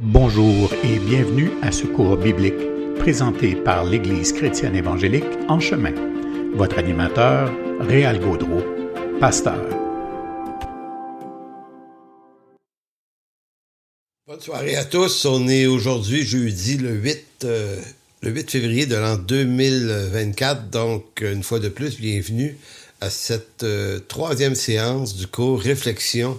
Bonjour et bienvenue à ce cours biblique présenté par l'Église chrétienne évangélique En Chemin. Votre animateur, Réal Gaudreau, pasteur. Bonne soirée à tous. On est aujourd'hui jeudi le 8 février de l'an 2024. Donc, une fois de plus, bienvenue à cette troisième séance du cours Réflexion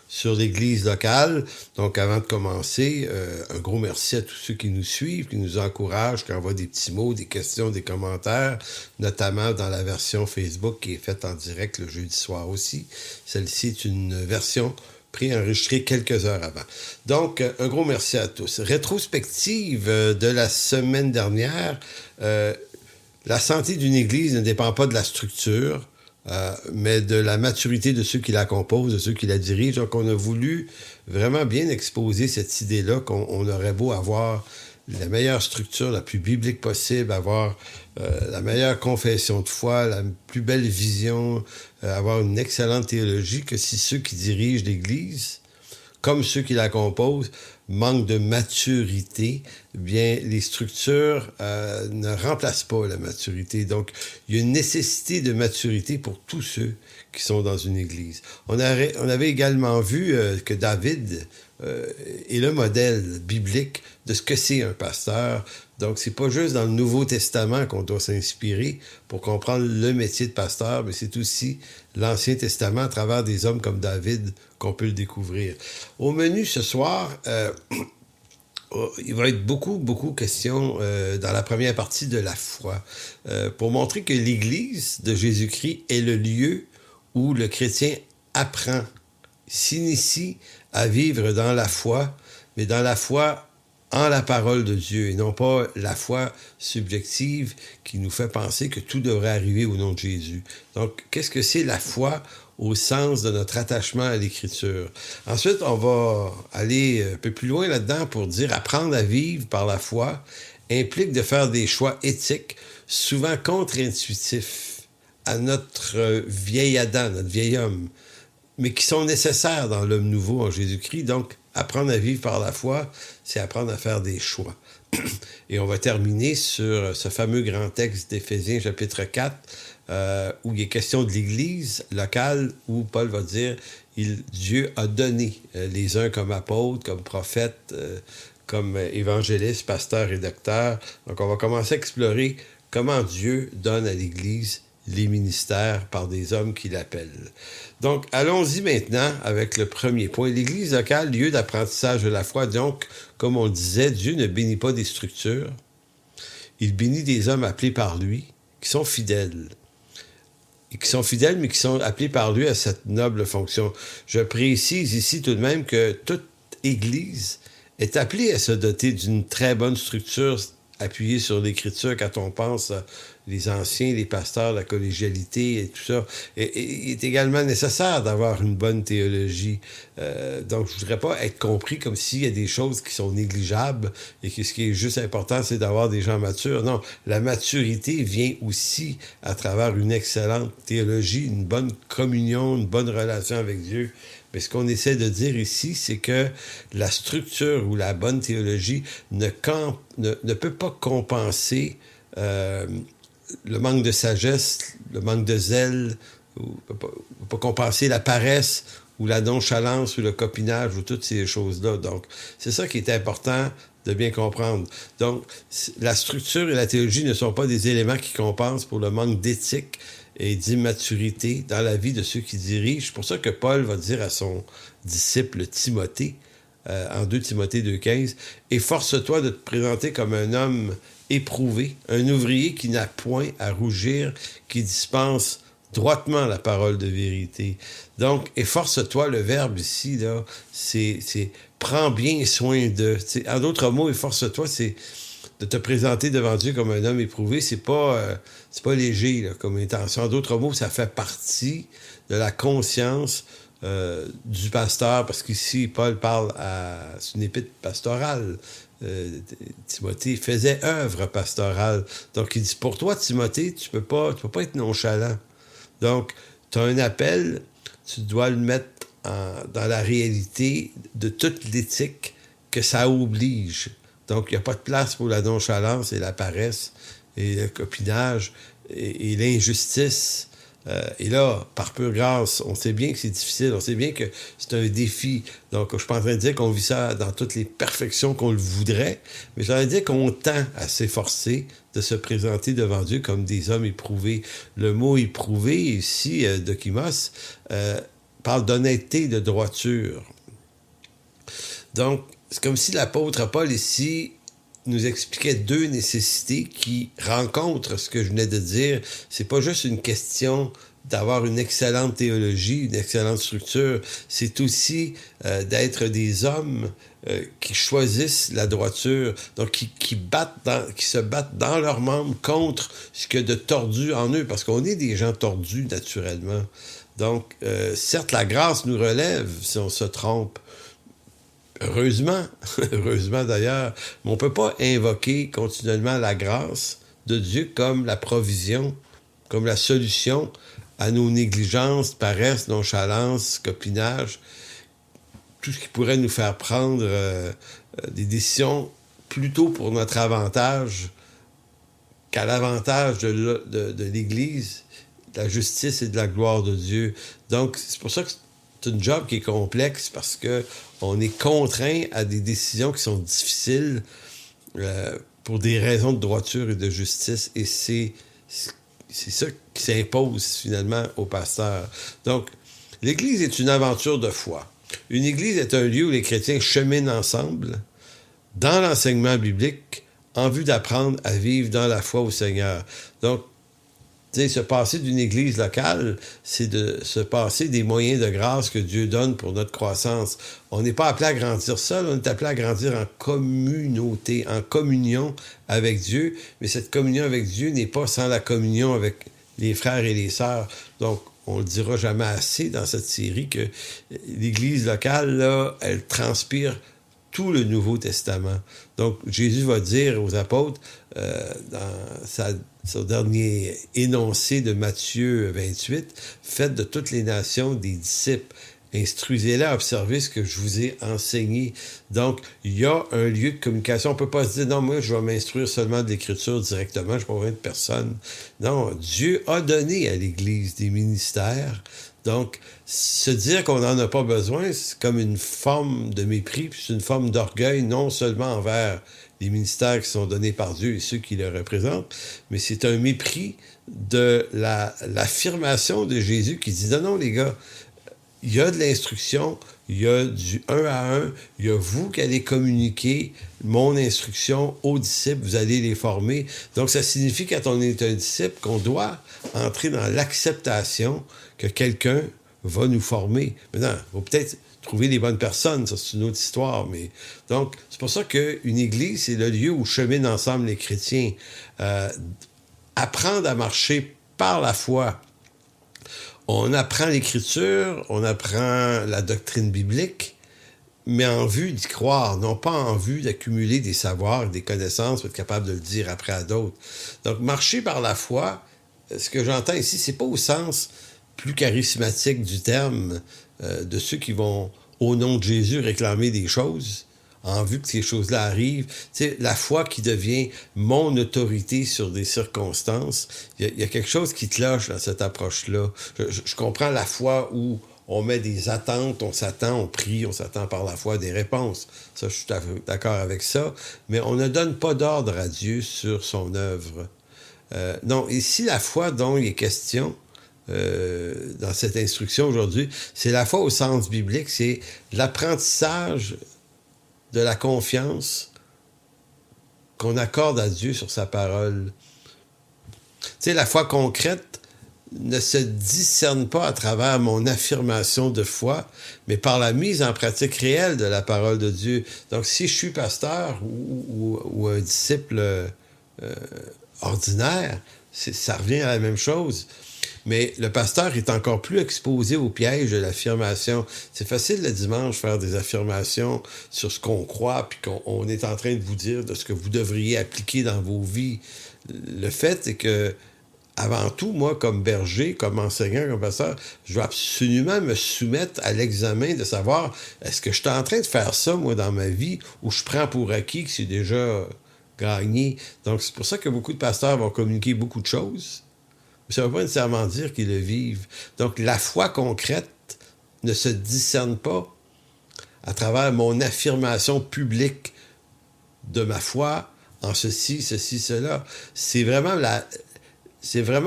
sur l'Église locale. Donc, avant de commencer, un gros merci à tous ceux qui nous suivent, qui nous encouragent, qui envoient des petits mots, des questions, des commentaires, notamment dans la version Facebook qui est faite en direct le jeudi soir aussi. Celle-ci est une version préenregistrée quelques heures avant. Donc, un gros merci à tous. Rétrospective de la semaine dernière, la santé d'une Église ne dépend pas de la structure, mais de la maturité de ceux qui la composent, de ceux qui la dirigent. Donc, on a voulu vraiment bien exposer cette idée-là qu'on aurait beau avoir la meilleure structure, la plus biblique possible, avoir la meilleure confession de foi, la plus belle vision, avoir une excellente théologie, que si ceux qui dirigent l'Église, comme ceux qui la composent, manquent de maturité, bien, les structures ne remplacent pas la maturité. Donc, il y a une nécessité de maturité pour tous ceux qui sont dans une Église. On avait également vu que David est le modèle biblique de ce que c'est un pasteur. Donc, c'est pas juste dans le Nouveau Testament qu'on doit s'inspirer pour comprendre le métier de pasteur, mais c'est aussi l'Ancien Testament à travers des hommes comme David qu'on peut le découvrir. Au menu ce soir, il va être beaucoup question dans la première partie de la foi, pour montrer que l'Église de Jésus-Christ est le lieu où le chrétien apprend, s'initie à vivre dans la foi, mais dans la foi en la parole de Dieu, et non pas la foi subjective qui nous fait penser que tout devrait arriver au nom de Jésus. Donc, qu'est-ce que c'est la foi au sens de notre attachement à l'Écriture? Ensuite, on va aller un peu plus loin là-dedans pour dire apprendre à vivre par la foi implique de faire des choix éthiques, souvent contre-intuitifs à notre vieil Adam, notre vieil homme, mais qui sont nécessaires dans l'homme nouveau en Jésus-Christ. Donc, apprendre à vivre par la foi, c'est apprendre à faire des choix. Et on va terminer sur ce fameux grand texte d'Éphésiens, chapitre 4, où il est question de l'Église locale, où Paul va dire Dieu a donné les uns comme apôtres, comme prophètes, comme évangélistes, pasteurs et docteurs. Donc, on va commencer à explorer comment Dieu donne à l'Église les ministères par des hommes qui l'appellent. Donc, allons-y maintenant avec le premier point. L'Église locale, lieu d'apprentissage de la foi. Donc, comme on le disait, Dieu ne bénit pas des structures. Il bénit des hommes appelés par lui, qui sont fidèles. Et qui sont fidèles, mais qui sont appelés par lui à cette noble fonction. Je précise ici tout de même que toute Église est appelée à se doter d'une très bonne structure appuyée sur l'Écriture quand on pense les anciens, les pasteurs, la collégialité et tout ça. Et il est également nécessaire d'avoir une bonne théologie. Donc, je ne voudrais pas être compris comme s'il y a des choses qui sont négligeables et que ce qui est juste important, c'est d'avoir des gens matures. Non, la maturité vient aussi à travers une excellente théologie, une bonne communion, une bonne relation avec Dieu. Mais ce qu'on essaie de dire ici, c'est que la structure ou la bonne théologie ne peut pas compenser le manque de sagesse, le manque de zèle, ne peut pas compenser la paresse ou la nonchalance ou le copinage ou toutes ces choses-là. Donc, c'est ça qui est important de bien comprendre. Donc, la structure et la théologie ne sont pas des éléments qui compensent pour le manque d'éthique et d'immaturité dans la vie de ceux qui dirigent. C'est pour ça que Paul va dire à son disciple Timothée, en 2 Timothée 2,15, « Efforce-toi de te présenter comme un homme éprouvé, un ouvrier qui n'a point à rougir, qui dispense droitement la parole de vérité. » Donc, efforce-toi, le verbe ici, là, c'est prends bien soin de. En d'autres mots, efforce-toi, c'est de te présenter devant Dieu comme un homme éprouvé. C'est pas léger là, comme intention. En d'autres mots, ça fait partie de la conscience du pasteur, parce qu'ici, Paul parle c'est une épître pastorale. Timothée faisait œuvre pastorale. Donc, il dit, pour toi, Timothée, tu peux pas être nonchalant. Donc, tu as un appel, tu dois le mettre dans la réalité de toute l'éthique que ça oblige. Donc, il n'y a pas de place pour la nonchalance et la paresse et le copinage et l'injustice. Et là, par pure grâce, on sait bien que c'est difficile, on sait bien que c'est un défi. Donc, je ne suis pas en train de dire qu'on vit ça dans toutes les perfections qu'on le voudrait, mais je veux dire qu'on tend à s'efforcer de se présenter devant Dieu comme des hommes éprouvés. Le mot « éprouvé » ici, Dokimos, parle d'honnêteté et de droiture. Donc, c'est comme si l'apôtre Paul ici nous expliquait deux nécessités qui rencontrent ce que je venais de dire. C'est pas juste une question d'avoir une excellente théologie, une excellente structure. C'est aussi d'être des hommes qui choisissent la droiture, donc qui se battent dans leurs membres contre ce qu'il y a de tordu en eux, parce qu'on est des gens tordus naturellement. Donc, certes, la grâce nous relève si on se trompe. Heureusement d'ailleurs, mais on ne peut pas invoquer continuellement la grâce de Dieu comme la provision, comme la solution à nos négligences, paresse, nonchalance, copinage, tout ce qui pourrait nous faire prendre des décisions plutôt pour notre avantage qu'à l'avantage de l'Église, de la justice et de la gloire de Dieu. Donc, c'est pour ça que c'est une job qui est complexe, parce qu'on est contraint à des décisions qui sont difficiles pour des raisons de droiture et de justice. Et c'est ça qui s'impose finalement au pasteur. Donc, l'Église est une aventure de foi. Une Église est un lieu où les chrétiens cheminent ensemble dans l'enseignement biblique en vue d'apprendre à vivre dans la foi au Seigneur. Donc, se passer d'une église locale, c'est de se passer des moyens de grâce que Dieu donne pour notre croissance. On n'est pas appelé à grandir seul, on est appelé à grandir en communauté, en communion avec Dieu, mais cette communion avec Dieu n'est pas sans la communion avec les frères et les sœurs. Donc, on le dira jamais assez dans cette série que l'église locale, là, elle transpire tout le Nouveau Testament. Donc, Jésus va dire aux apôtres, dans son dernier énoncé de Matthieu 28, « Faites de toutes les nations des disciples, instruisez-les à observer ce que je vous ai enseigné. » Donc, il y a un lieu de communication. On ne peut pas se dire, non, moi, je vais m'instruire seulement de l'Écriture directement, je ne suis pas besoin de personne. Non, Dieu a donné à l'Église des ministères. Donc, se dire qu'on n'en a pas besoin, c'est comme une forme de mépris, puis c'est une forme d'orgueil, non seulement envers les ministères qui sont donnés par Dieu et ceux qui le représentent, mais c'est un mépris de l'affirmation de Jésus qui dit, non, les gars, il y a de l'instruction, il y a du 1 à 1, il y a vous qui allez communiquer mon instruction aux disciples, vous allez les former. Donc, ça signifie, quand on est un disciple, qu'on doit entrer dans l'acceptation que quelqu'un va nous former. Maintenant, il faut peut-être trouver les bonnes personnes, ça c'est une autre histoire. Mais donc, c'est pour ça qu'une église, c'est le lieu où cheminent ensemble les chrétiens. Apprendre à marcher par la foi. On apprend l'Écriture, on apprend la doctrine biblique, mais en vue d'y croire, non pas en vue d'accumuler des savoirs, des connaissances, pour être capable de le dire après à d'autres. Donc, marcher par la foi, ce que j'entends ici, c'est pas au sens plus charismatique du terme, de ceux qui vont, au nom de Jésus, réclamer des choses, en vue que ces choses-là arrivent. Tu sais, la foi qui devient mon autorité sur des circonstances. Il y a quelque chose qui cloche dans cette approche-là. Je comprends la foi où on met des attentes, on s'attend, on prie, on s'attend par la foi à des réponses. Ça, je suis d'accord avec ça. Mais on ne donne pas d'ordre à Dieu sur son œuvre. Non, ici, la foi dont il est question dans cette instruction aujourd'hui, c'est la foi au sens biblique, c'est l'apprentissage de la confiance qu'on accorde à Dieu sur sa parole. Tu sais, la foi concrète ne se discerne pas à travers mon affirmation de foi, mais par la mise en pratique réelle de la parole de Dieu. Donc, si je suis pasteur ou un disciple ordinaire, ça revient à la même chose. Mais le pasteur est encore plus exposé au piège de l'affirmation. C'est facile le dimanche faire des affirmations sur ce qu'on croit, puis qu'on est en train de vous dire de ce que vous devriez appliquer dans vos vies. Le fait est que avant tout, moi, comme berger, comme enseignant, comme pasteur, je dois absolument me soumettre à l'examen de savoir est-ce que je suis en train de faire ça, moi, dans ma vie, ou je prends pour acquis que c'est déjà gagné. Donc, c'est pour ça que beaucoup de pasteurs vont communiquer beaucoup de choses, mais ça ne veut pas nécessairement dire qu'ils le vivent. Donc, la foi concrète ne se discerne pas à travers mon affirmation publique de ma foi en ceci, cela. C'est vraiment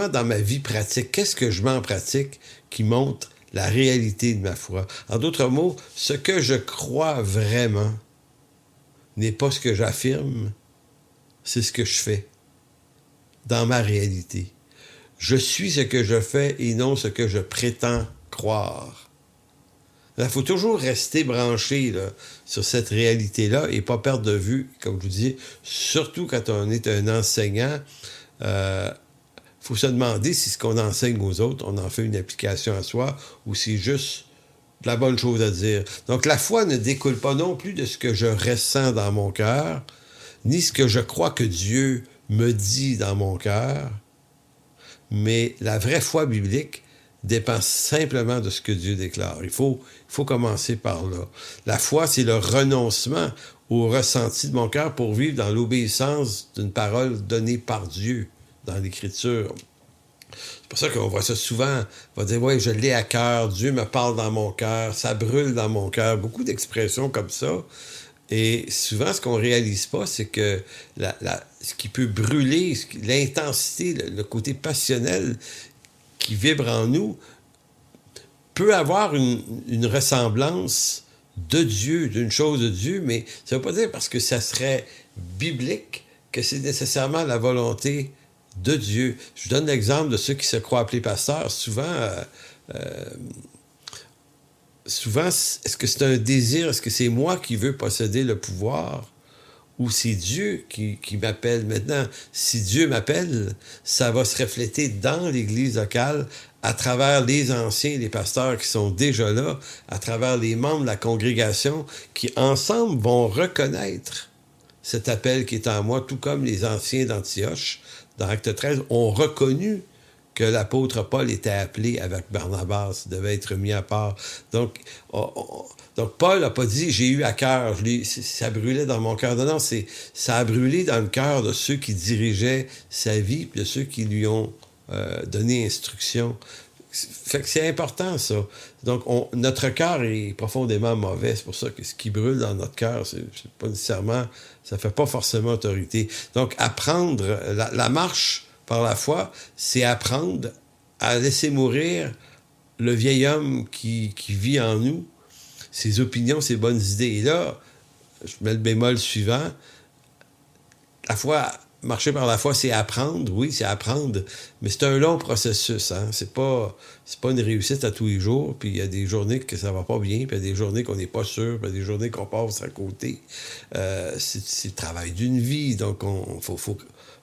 dans ma vie pratique. Qu'est-ce que je mets en pratique qui montre la réalité de ma foi? En d'autres mots, ce que je crois vraiment n'est pas ce que j'affirme, c'est ce que je fais dans ma réalité. Je suis ce que je fais et non ce que je prétends croire. Il faut toujours rester branché là, sur cette réalité-là et pas perdre de vue, comme je vous dis, surtout quand on est un enseignant. Faut se demander si ce qu'on enseigne aux autres, on en fait une application à soi ou c'est juste de la bonne chose à dire. Donc la foi ne découle pas non plus de ce que je ressens dans mon cœur, ni ce que je crois que Dieu me dit dans mon cœur, mais la vraie foi biblique dépend simplement de ce que Dieu déclare. Il faut commencer par là. La foi, c'est le renoncement au ressenti de mon cœur pour vivre dans l'obéissance d'une parole donnée par Dieu dans l'Écriture. C'est pour ça qu'on voit ça souvent. On va dire, oui, je l'ai à cœur, Dieu me parle dans mon cœur, ça brûle dans mon cœur. Beaucoup d'expressions comme ça. Et souvent, ce qu'on ne réalise pas, c'est que ce qui peut brûler, l'intensité, le côté passionnel qui vibre en nous, peut avoir une ressemblance de Dieu, d'une chose de Dieu, mais ça ne veut pas dire parce que ça serait biblique que c'est nécessairement la volonté de Dieu. Je vous donne l'exemple de ceux qui se croient appelés pasteurs. Souvent, est-ce que c'est un désir? Est-ce que c'est moi qui veux posséder le pouvoir? Ou c'est Dieu qui m'appelle? Maintenant, si Dieu m'appelle, ça va se refléter dans l'Église locale à travers les anciens, les pasteurs qui sont déjà là, à travers les membres de la congrégation qui, ensemble, vont reconnaître cet appel qui est en moi, tout comme les anciens d'Antioche, dans Acte 13, ont reconnu que l'apôtre Paul était appelé avec Barnabas, devait être mis à part. Donc Paul n'a pas dit « j'ai eu à cœur », ça brûlait dans mon cœur. Non, ça a brûlé dans le cœur de ceux qui dirigeaient sa vie, puis de ceux qui lui ont donné instruction. Fait que c'est important, ça. Donc, notre cœur est profondément mauvais. C'est pour ça que ce qui brûle dans notre cœur, c'est pas nécessairement... ça fait pas forcément autorité. Donc, apprendre... La marche par la foi, c'est apprendre à laisser mourir le vieil homme qui vit en nous, ses opinions, ses bonnes idées. Et là, je mets le bémol suivant. La foi... Marcher par la foi, c'est apprendre, oui, c'est apprendre, mais c'est un long processus, hein? C'est pas une réussite à tous les jours, puis il y a des journées que ça va pas bien, puis il y a des journées qu'on n'est pas sûr, puis il y a des journées qu'on passe à côté. C'est le travail d'une vie, donc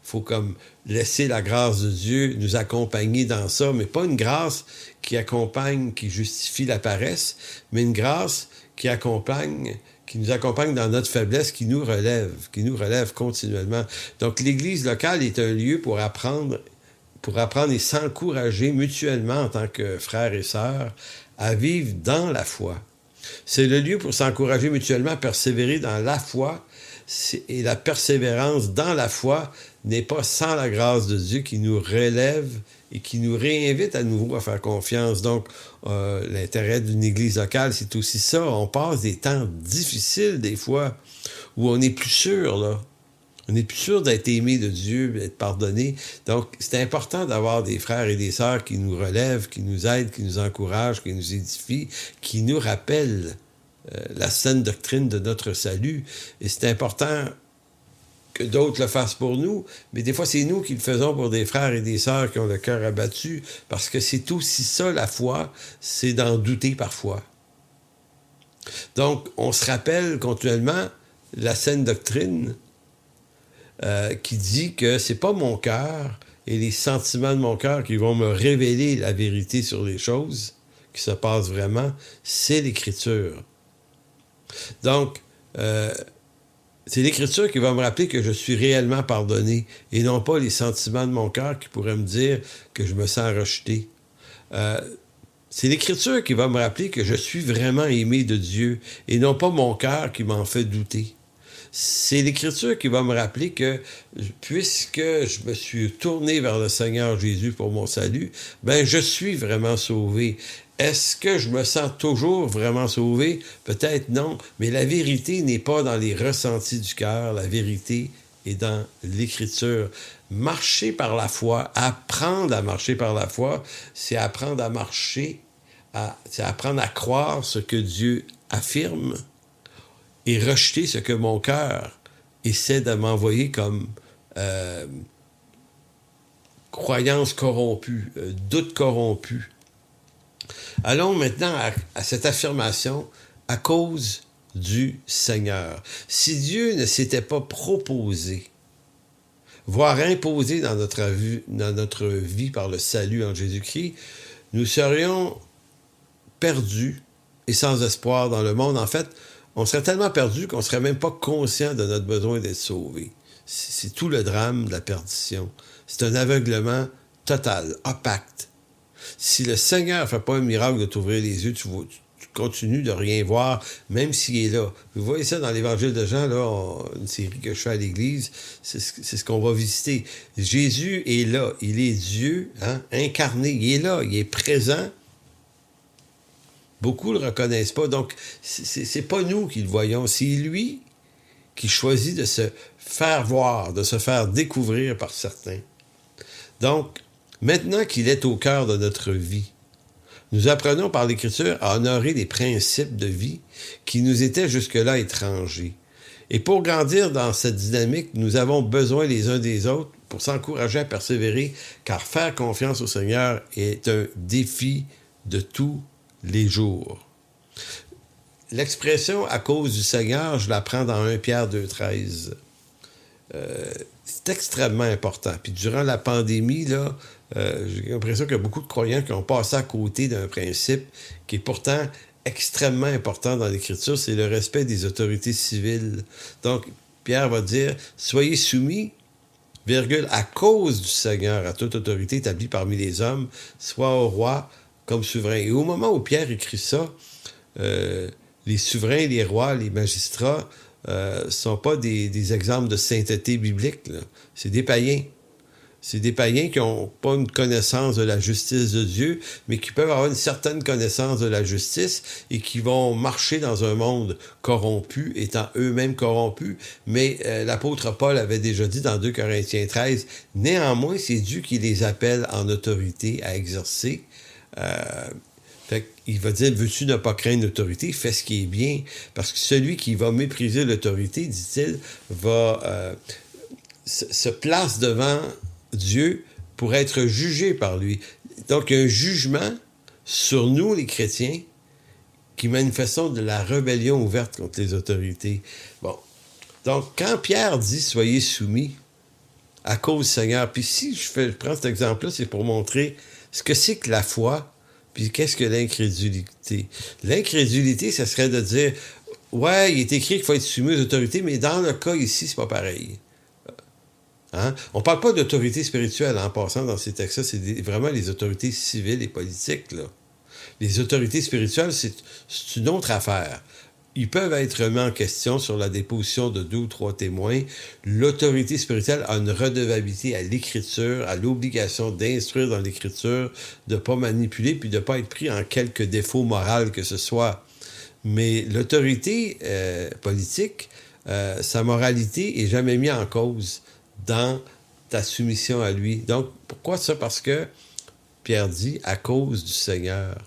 faut comme laisser la grâce de Dieu nous accompagner dans ça, mais pas une grâce qui accompagne, qui justifie la paresse, mais une grâce qui nous accompagne dans notre faiblesse, qui nous relève continuellement. Donc, l'Église locale est un lieu pour apprendre et s'encourager mutuellement en tant que frères et sœurs à vivre dans la foi. C'est le lieu pour s'encourager mutuellement à persévérer dans la foi, et la persévérance dans la foi n'est pas sans la grâce de Dieu qui nous relève et qui nous réinvite à nouveau à faire confiance. Donc, l'intérêt d'une église locale, c'est aussi ça. On passe des temps difficiles, des fois, où on n'est plus sûr, là. On n'est plus sûr d'être aimé de Dieu, d'être pardonné. Donc, c'est important d'avoir des frères et des sœurs qui nous relèvent, qui nous aident, qui nous encouragent, qui nous édifient, qui nous rappellent la saine doctrine de notre salut. Et c'est important que d'autres le fassent pour nous, mais des fois, c'est nous qui le faisons pour des frères et des sœurs qui ont le cœur abattu, parce que c'est aussi ça, la foi, c'est d'en douter parfois. Donc, on se rappelle continuellement la saine doctrine qui dit que c'est pas mon cœur et les sentiments de mon cœur qui vont me révéler la vérité sur les choses qui se passent vraiment, c'est l'Écriture. Donc, C'est l'Écriture qui va me rappeler que je suis réellement pardonné et non pas les sentiments de mon cœur qui pourraient me dire que je me sens rejeté. C'est l'Écriture qui va me rappeler que je suis vraiment aimé de Dieu et non pas mon cœur qui m'en fait douter. C'est l'Écriture qui va me rappeler que, puisque je me suis tourné vers le Seigneur Jésus pour mon salut, ben je suis vraiment sauvé. Est-ce que je me sens toujours vraiment sauvé? Peut-être non, mais la vérité n'est pas dans les ressentis du cœur, la vérité est dans l'Écriture. Marcher par la foi, apprendre à marcher par la foi, c'est apprendre à marcher, c'est apprendre à croire ce que Dieu affirme, et rejeter ce que mon cœur essaie de m'envoyer comme croyance corrompue, doute corrompu. Allons maintenant à cette affirmation à cause du Seigneur. Si Dieu ne s'était pas proposé, voire imposé dans notre vie par le salut en Jésus-Christ, nous serions perdus et sans espoir dans le monde. En fait, on serait tellement perdu qu'on ne serait même pas conscient de notre besoin d'être sauvé. C'est tout le drame de la perdition. C'est un aveuglement total, opaque. Si le Seigneur ne fait pas un miracle de t'ouvrir les yeux, tu continues de rien voir, même s'il est là. Vous voyez ça dans l'Évangile de Jean, là, une série que je fais à l'Église, c'est ce qu'on va visiter. Jésus est là, il est Dieu, incarné, il est là, il est présent. Beaucoup ne le reconnaissent pas. Donc, c'est pas nous qui le voyons. C'est lui qui choisit de se faire voir, de se faire découvrir par certains. Donc, maintenant qu'il est au cœur de notre vie, nous apprenons par l'Écriture à honorer les principes de vie qui nous étaient jusque-là étrangers. Et pour grandir dans cette dynamique, nous avons besoin les uns des autres pour s'encourager à persévérer, car faire confiance au Seigneur est un défi de tous les jours. L'expression « à cause du Seigneur », je la prends dans 1 Pierre 2,13. C'est extrêmement important. Puis durant la pandémie, là, j'ai l'impression qu'il y a beaucoup de croyants qui ont passé à côté d'un principe qui est pourtant extrêmement important dans l'Écriture, c'est le respect des autorités civiles. Donc, Pierre va dire « Soyez soumis, virgule, à cause du Seigneur, à toute autorité établie parmi les hommes, soit au roi, comme souverain. » Et au moment où Pierre écrit ça, les souverains, les rois, les magistrats ne sont pas des exemples de sainteté biblique, là. C'est des païens. C'est des païens qui n'ont pas une connaissance de la justice de Dieu, mais qui peuvent avoir une certaine connaissance de la justice et qui vont marcher dans un monde corrompu, étant eux-mêmes corrompus. Mais l'apôtre Paul avait déjà dit dans 2 Corinthiens 13, « Néanmoins, c'est Dieu qui les appelle en autorité à exercer. » Il va dire, veux-tu ne pas craindre l'autorité? Fais ce qui est bien. Parce que celui qui va mépriser l'autorité, dit-il, se place devant Dieu pour être jugé par lui. Donc, un jugement sur nous, les chrétiens, qui manifestons de la rébellion ouverte contre les autorités. Bon. Donc, quand Pierre dit « Soyez soumis à cause du Seigneur », puis si je prends cet exemple-là, c'est pour montrer ce que c'est que la foi. Puis qu'est-ce que l'incrédulité? L'incrédulité, ce serait de dire, ouais, il est écrit qu'il faut être soumis aux autorités, mais dans le cas ici, c'est pas pareil. On parle pas d'autorité spirituelle en passant dans ces textes-là, c'est vraiment les autorités civiles et politiques, là. Les autorités spirituelles, c'est une autre affaire. Ils peuvent être remis en question sur la déposition de 2 ou 3 témoins. L'autorité spirituelle a une redevabilité à l'Écriture, à l'obligation d'instruire dans l'Écriture, de ne pas manipuler, puis de ne pas être pris en quelque défaut moral que ce soit. Mais l'autorité politique, sa moralité est jamais mise en cause dans ta soumission à lui. Donc, pourquoi ça? Parce que Pierre dit « à cause du Seigneur ».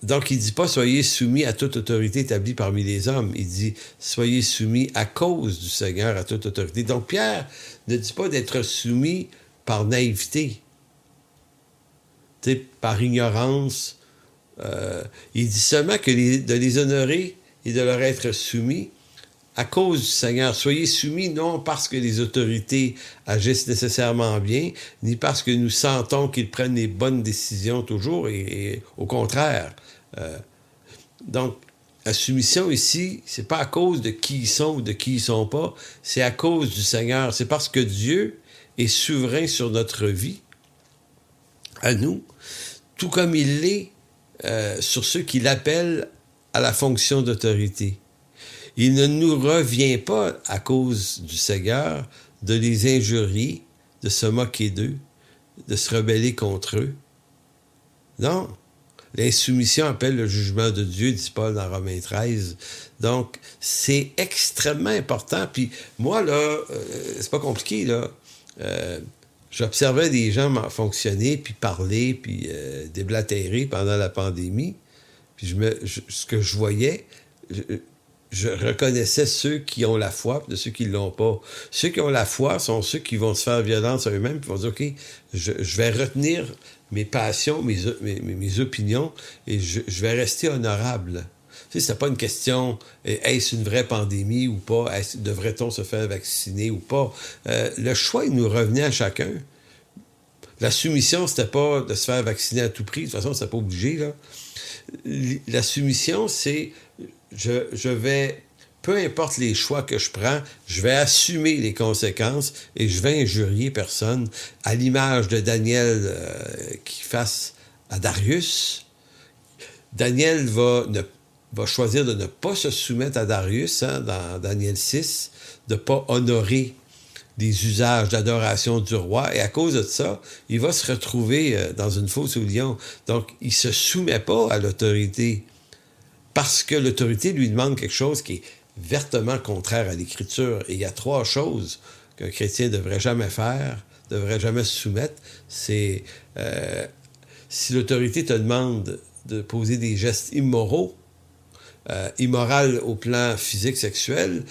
Donc, il ne dit pas « soyez soumis à toute autorité établie parmi les hommes ». Il dit « soyez soumis à cause du Seigneur à toute autorité ». Donc, Pierre ne dit pas d'être soumis par naïveté, par ignorance. Il dit seulement que de les honorer et de leur être soumis à cause du Seigneur. Soyez soumis non parce que les autorités agissent nécessairement bien, ni parce que nous sentons qu'ils prennent les bonnes décisions toujours, et au contraire. Donc, la soumission ici, c'est pas à cause de qui ils sont ou de qui ils sont pas, c'est à cause du Seigneur. C'est parce que Dieu est souverain sur notre vie, à nous, tout comme il l'est sur ceux qui l'appellent à la fonction d'autorité. Il ne nous revient pas, à cause du Seigneur, de les injurier, de se moquer d'eux, de se rebeller contre eux. Non. L'insoumission appelle le jugement de Dieu, dit Paul dans Romains 13. Donc, c'est extrêmement important. Puis moi, là, c'est pas compliqué, là. J'observais des gens fonctionner, puis parler, puis déblatérer pendant la pandémie. Puis ce que je voyais, je reconnaissais ceux qui ont la foi de ceux qui ne l'ont pas. Ceux qui ont la foi sont ceux qui vont se faire violence à eux-mêmes, puis vont dire, OK, je vais retenir mes passions, mes opinions, et je vais rester honorable. Tu sais, c'est pas une question, est-ce une vraie pandémie ou pas? Devrait-on se faire vacciner ou pas? Le choix, il nous revenait à chacun. La soumission, c'était pas de se faire vacciner à tout prix. De toute façon, c'était pas obligé, là. La soumission, c'est je vais, peu importe les choix que je prends, je vais assumer les conséquences et je vais injurier personne. À l'image de Daniel qui face à Darius, Daniel va choisir de ne pas se soumettre à Darius, dans Daniel 6, de ne pas honorer des usages d'adoration du roi, et à cause de ça, il va se retrouver dans une fosse aux lions. Donc, il ne se soumet pas à l'autorité, parce que l'autorité lui demande quelque chose qui est vertement contraire à l'Écriture. Et il y a 3 choses qu'un chrétien ne devrait jamais faire, ne devrait jamais se soumettre. C'est, si l'autorité te demande de poser des gestes immoraux, immoral au plan physique, sexuel,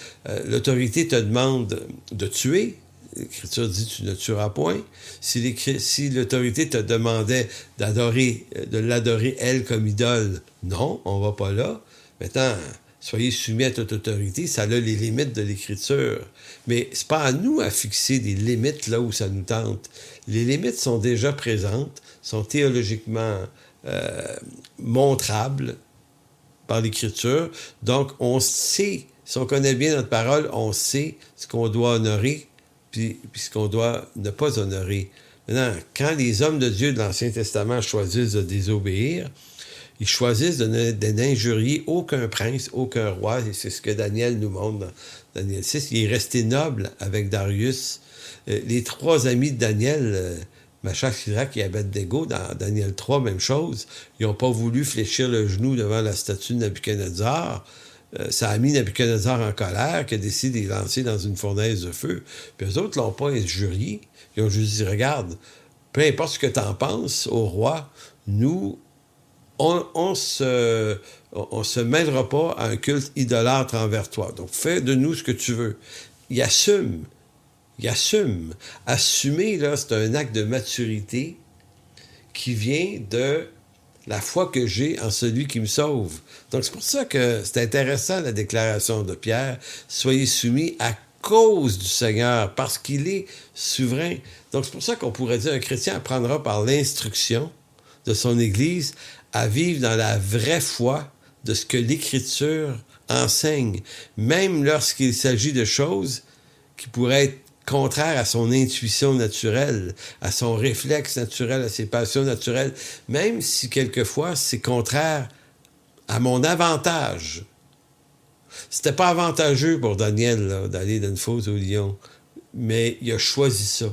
l'autorité te demande de tuer. L'Écriture dit « tu ne tueras point ». Si l'autorité te demandait de l'adorer, elle, comme idole, non, on va pas là. Maintenant, soyez soumis à toute autorité, ça a les limites de l'Écriture. Mais c'est pas à nous à fixer des limites là où ça nous tente. Les limites sont déjà présentes, sont théologiquement montrables par l'Écriture. Donc, on sait, si on connaît bien notre parole, on sait ce qu'on doit honorer puis ce qu'on doit ne pas honorer. Maintenant, quand les hommes de Dieu de l'Ancien Testament choisissent de désobéir, ils choisissent de n'injurier aucun prince, aucun roi, et c'est ce que Daniel nous montre dans Daniel 6. Il est resté noble avec Darius. Les 3 amis de Daniel, Meshach, Shadrach et Abed-Nego, dans Daniel 3, même chose. Ils n'ont pas voulu fléchir le genou devant la statue de Nabuchodonosor. Ça a mis Nabuchodonosor en colère, qui a décidé de les lancer dans une fournaise de feu. Puis eux autres ne l'ont pas injurié. Ils ont juste dit, regarde, peu importe ce que tu en penses, au roi, nous, on se mêlera pas à un culte idolâtre envers toi. Donc, fais de nous ce que tu veux. Il assume. Assumer, là, c'est un acte de maturité qui vient de la foi que j'ai en celui qui me sauve. Donc, c'est pour ça que c'est intéressant, la déclaration de Pierre. Soyez soumis à cause du Seigneur, parce qu'il est souverain. Donc, c'est pour ça qu'on pourrait dire qu'un chrétien apprendra par l'instruction de son Église à vivre dans la vraie foi de ce que l'Écriture enseigne, même lorsqu'il s'agit de choses qui pourraient être contraires à son intuition naturelle, à son réflexe naturel, à ses passions naturelles, même si quelquefois c'est contraire à mon avantage. C'était pas avantageux pour Daniel là, d'aller dans une fosse aux lions, mais il a choisi ça.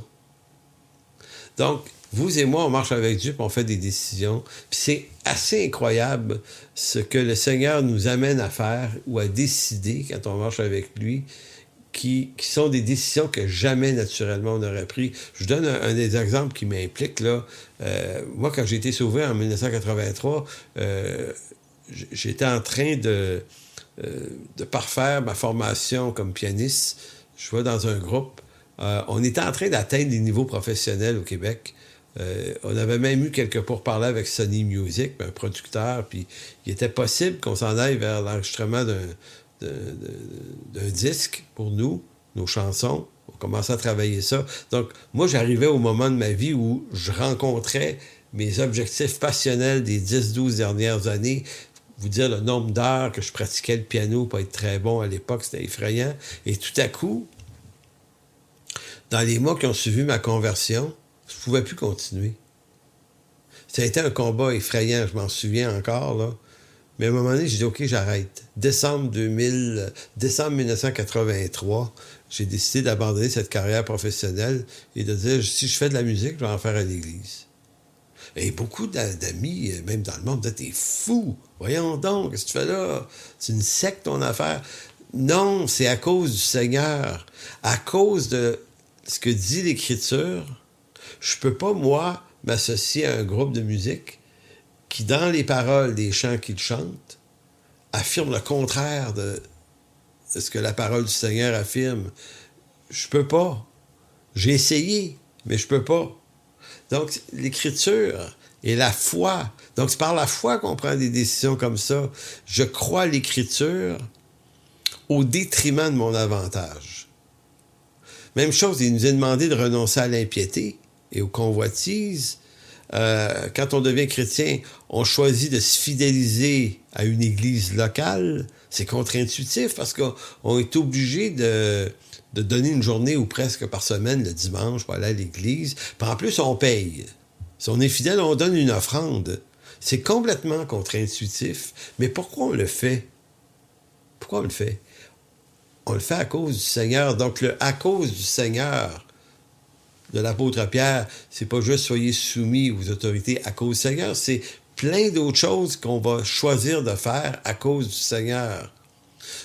Donc, vous et moi, on marche avec Dieu, puis on fait des décisions. Puis c'est assez incroyable ce que le Seigneur nous amène à faire ou à décider quand on marche avec lui, qui sont des décisions que jamais naturellement on aurait pris. Je vous donne un des exemples qui m'implique, là. Moi, quand j'ai été sauvé en 1983, j'étais en train de parfaire ma formation comme pianiste. Je jouais dans un groupe. On était en train d'atteindre des niveaux professionnels au Québec. On avait même eu quelques pourparlers avec Sony Music, un producteur, puis il était possible qu'on s'en aille vers l'enregistrement d'un disque pour nous, nos chansons. On commençait à travailler ça. Donc, moi, j'arrivais au moment de ma vie où je rencontrais mes objectifs passionnels des 10-12 dernières années, vous dire le nombre d'heures que je pratiquais le piano pour être très bon à l'époque, c'était effrayant. Et tout à coup, dans les mois qui ont suivi ma conversion, je ne pouvais plus continuer. Ça a été un combat effrayant, je m'en souviens encore, là. Mais à un moment donné, j'ai dit, OK, j'arrête. Décembre 1983, j'ai décidé d'abandonner cette carrière professionnelle et de dire, si je fais de la musique, je vais en faire à l'église. Et beaucoup d'amis, même dans le monde, disaient, t'es fou! Voyons donc, qu'est-ce que tu fais là? C'est une secte, ton affaire. Non, c'est à cause du Seigneur. À cause de ce que dit l'Écriture, je peux pas, moi, m'associer à un groupe de musique qui, dans les paroles des chants qu'ils chantent, affirme le contraire de ce que la parole du Seigneur affirme. Je peux pas. J'ai essayé, mais je peux pas. Donc, l'Écriture et la foi. Donc, c'est par la foi qu'on prend des décisions comme ça. Je crois à l'Écriture au détriment de mon avantage. Même chose, il nous est demandé de renoncer à l'impiété et aux convoitises. Quand on devient chrétien, on choisit de se fidéliser à une église locale. C'est contre-intuitif parce qu'on est obligé de donner une journée ou presque par semaine, le dimanche, pour aller à l'église. Puis en plus, on paye. Si on est fidèle, on donne une offrande. C'est complètement contre-intuitif. Mais pourquoi on le fait? Pourquoi on le fait? On le fait à cause du Seigneur. Donc, le « à cause du Seigneur » de l'apôtre Pierre, c'est pas juste « soyez soumis aux autorités à cause du Seigneur », c'est plein d'autres choses qu'on va choisir de faire à cause du Seigneur.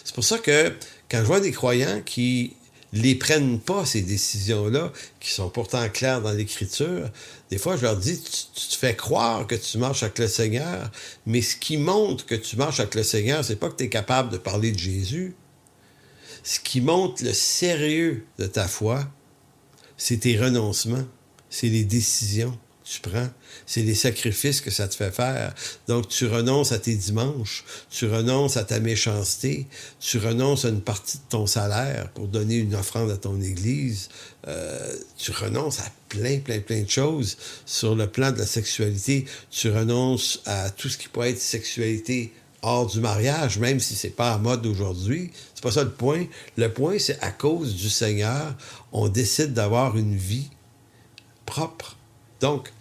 C'est pour ça que quand je vois des croyants qui les prennent pas, ces décisions-là, qui sont pourtant claires dans l'Écriture, des fois, je leur dis, tu te fais croire que tu marches avec le Seigneur, mais ce qui montre que tu marches avec le Seigneur, c'est pas que tu es capable de parler de Jésus. Ce qui montre le sérieux de ta foi, c'est tes renoncements, c'est les décisions que tu prends, c'est les sacrifices que ça te fait faire. Donc, tu renonces à tes dimanches, tu renonces à ta méchanceté, tu renonces à une partie de ton salaire pour donner une offrande à ton église, tu renonces à plein de choses sur le plan de la sexualité, tu renonces à tout ce qui pourrait être sexualité hors du mariage, même si c'est pas en mode aujourd'hui. C'est pas ça le point. Le point, c'est à cause du Seigneur, on décide d'avoir une vie propre. Donc,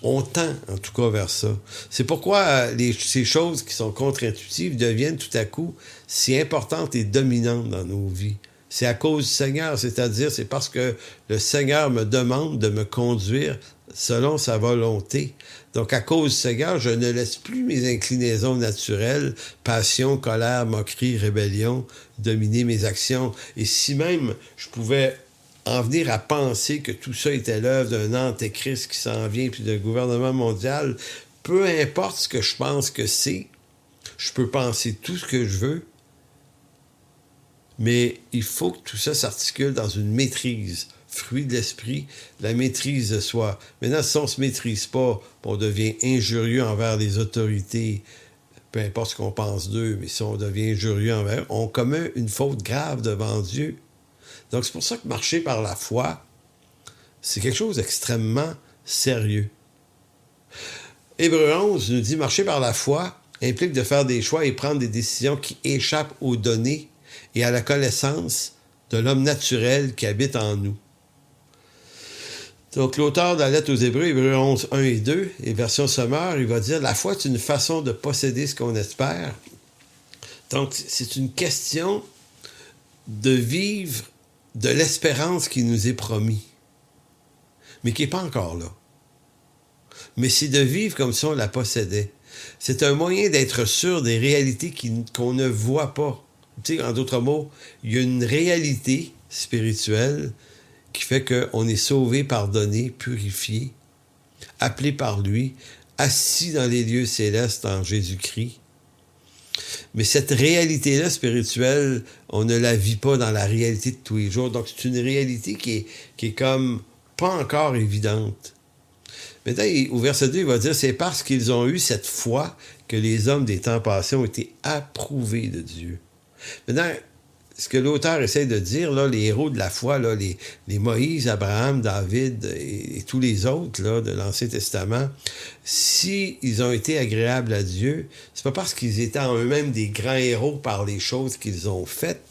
on tend, en tout cas, vers ça. C'est pourquoi ces choses qui sont contre-intuitives deviennent tout à coup si importantes et dominantes dans nos vies. C'est à cause du Seigneur, c'est-à-dire c'est parce que le Seigneur me demande de me conduire selon sa volonté. Donc, à cause du Seigneur, je ne laisse plus mes inclinaisons naturelles, passion, colère, moquerie, rébellion, dominer mes actions. Et si même je pouvais en venir à penser que tout ça était l'œuvre d'un antéchrist qui s'en vient, puis d'un gouvernement mondial, peu importe ce que je pense que c'est, je peux penser tout ce que je veux, mais il faut que tout ça s'articule dans une maîtrise. Fruit de l'esprit, la maîtrise de soi. Maintenant, si on ne se maîtrise pas, on devient injurieux envers les autorités, peu importe ce qu'on pense d'eux, mais si on devient injurieux envers eux, on commet une faute grave devant Dieu. Donc, c'est pour ça que marcher par la foi, c'est quelque chose d'extrêmement sérieux. Hébreux 11 nous dit, marcher par la foi implique de faire des choix et prendre des décisions qui échappent aux données et à la connaissance de l'homme naturel qui habite en nous. Donc, l'auteur de la lettre aux Hébreux, Hébreux 11, 1 et 2, et version sommaire, il va dire « La foi est une façon de posséder ce qu'on espère. » Donc, c'est une question de vivre de l'espérance qui nous est promis, mais qui n'est pas encore là. Mais c'est de vivre comme si on la possédait. C'est un moyen d'être sûr des réalités qu'on ne voit pas. Tu sais, en d'autres mots, il y a une réalité spirituelle qui fait qu'on est sauvé, pardonné, purifié, appelé par lui, assis dans les lieux célestes en Jésus-Christ. Mais cette réalité-là spirituelle, on ne la vit pas dans la réalité de tous les jours. Donc, c'est une réalité qui est comme pas encore évidente. Maintenant, au verset 2, il va dire, c'est parce qu'ils ont eu cette foi que les hommes des temps passés ont été approuvés de Dieu. Maintenant, ce que l'auteur essaie de dire, là, les héros de la foi, là, les Moïse, Abraham, David et tous les autres là, de l'Ancien Testament, s'ils ont été agréables à Dieu, c'est pas parce qu'ils étaient en eux-mêmes des grands héros par les choses qu'ils ont faites,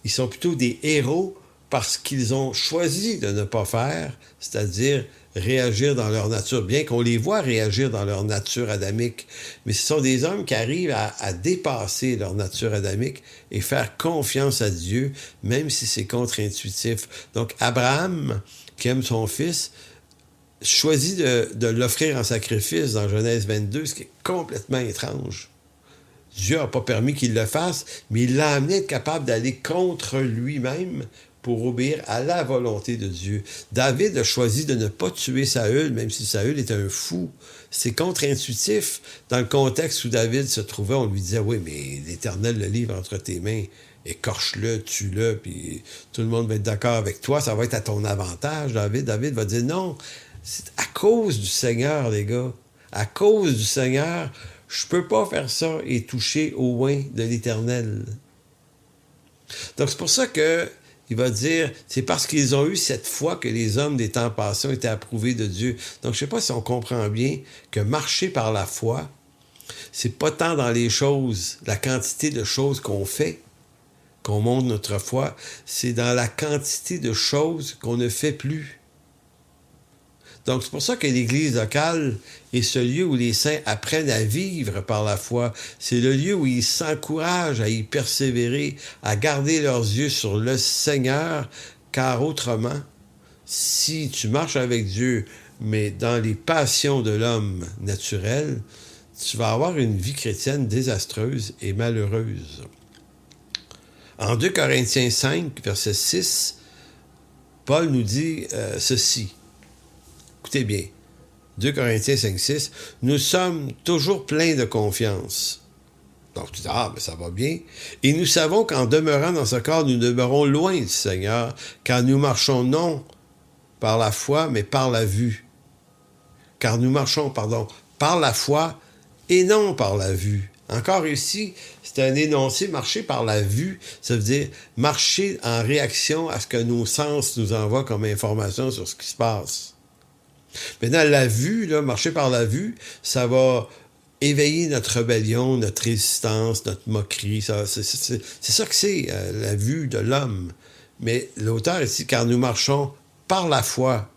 ils sont plutôt des héros parce qu'ils ont choisi de ne pas faire, c'est-à-dire réagir dans leur nature, bien qu'on les voit réagir dans leur nature adamique. Mais ce sont des hommes qui arrivent à dépasser leur nature adamique et faire confiance à Dieu, même si c'est contre-intuitif. Donc, Abraham, qui aime son fils, choisit de l'offrir en sacrifice dans Genèse 22, ce qui est complètement étrange. Dieu n'a pas permis qu'il le fasse, mais il l'a amené à être capable d'aller contre lui-même pour obéir à la volonté de Dieu. David a choisi de ne pas tuer Saül, même si Saül était un fou. C'est contre-intuitif. Dans le contexte où David se trouvait, on lui disait « Oui, mais l'Éternel le livre entre tes mains. Écorche-le, tue-le, puis tout le monde va être d'accord avec toi. Ça va être à ton avantage, David. » David va dire « Non, c'est à cause du Seigneur, les gars. À cause du Seigneur, je peux pas faire ça et toucher au oin de l'Éternel. » Donc, c'est pour ça que il va dire, c'est parce qu'ils ont eu cette foi que les hommes des temps passés ont été approuvés de Dieu. Donc, je ne sais pas si on comprend bien que marcher par la foi, c'est pas tant dans les choses, la quantité de choses qu'on fait, qu'on montre notre foi, c'est dans la quantité de choses qu'on ne fait plus. Donc, c'est pour ça que l'Église locale est ce lieu où les saints apprennent à vivre par la foi. C'est le lieu où ils s'encouragent à y persévérer, à garder leurs yeux sur le Seigneur, car autrement, si tu marches avec Dieu, mais dans les passions de l'homme naturel, tu vas avoir une vie chrétienne désastreuse et malheureuse. En 2 Corinthiens 5, verset 6, Paul nous dit ceci. Écoutez bien, 2 Corinthiens 5, 6, « Nous sommes toujours pleins de confiance. » Donc, tu dis, ah, mais ça va bien. « Et nous savons qu'en demeurant dans ce corps, nous demeurons loin du Seigneur, car nous marchons non par la foi, mais par la vue. » Car nous marchons, par la foi et non par la vue. Encore ici, c'est un énoncé, marcher par la vue, ça veut dire marcher en réaction à ce que nos sens nous envoient comme information sur ce qui se passe. Maintenant, la vue, là, marcher par la vue, ça va éveiller notre rébellion, notre résistance, notre moquerie. C'est ça que c'est, la vue de l'homme. Mais l'auteur ici, car nous marchons par la foi.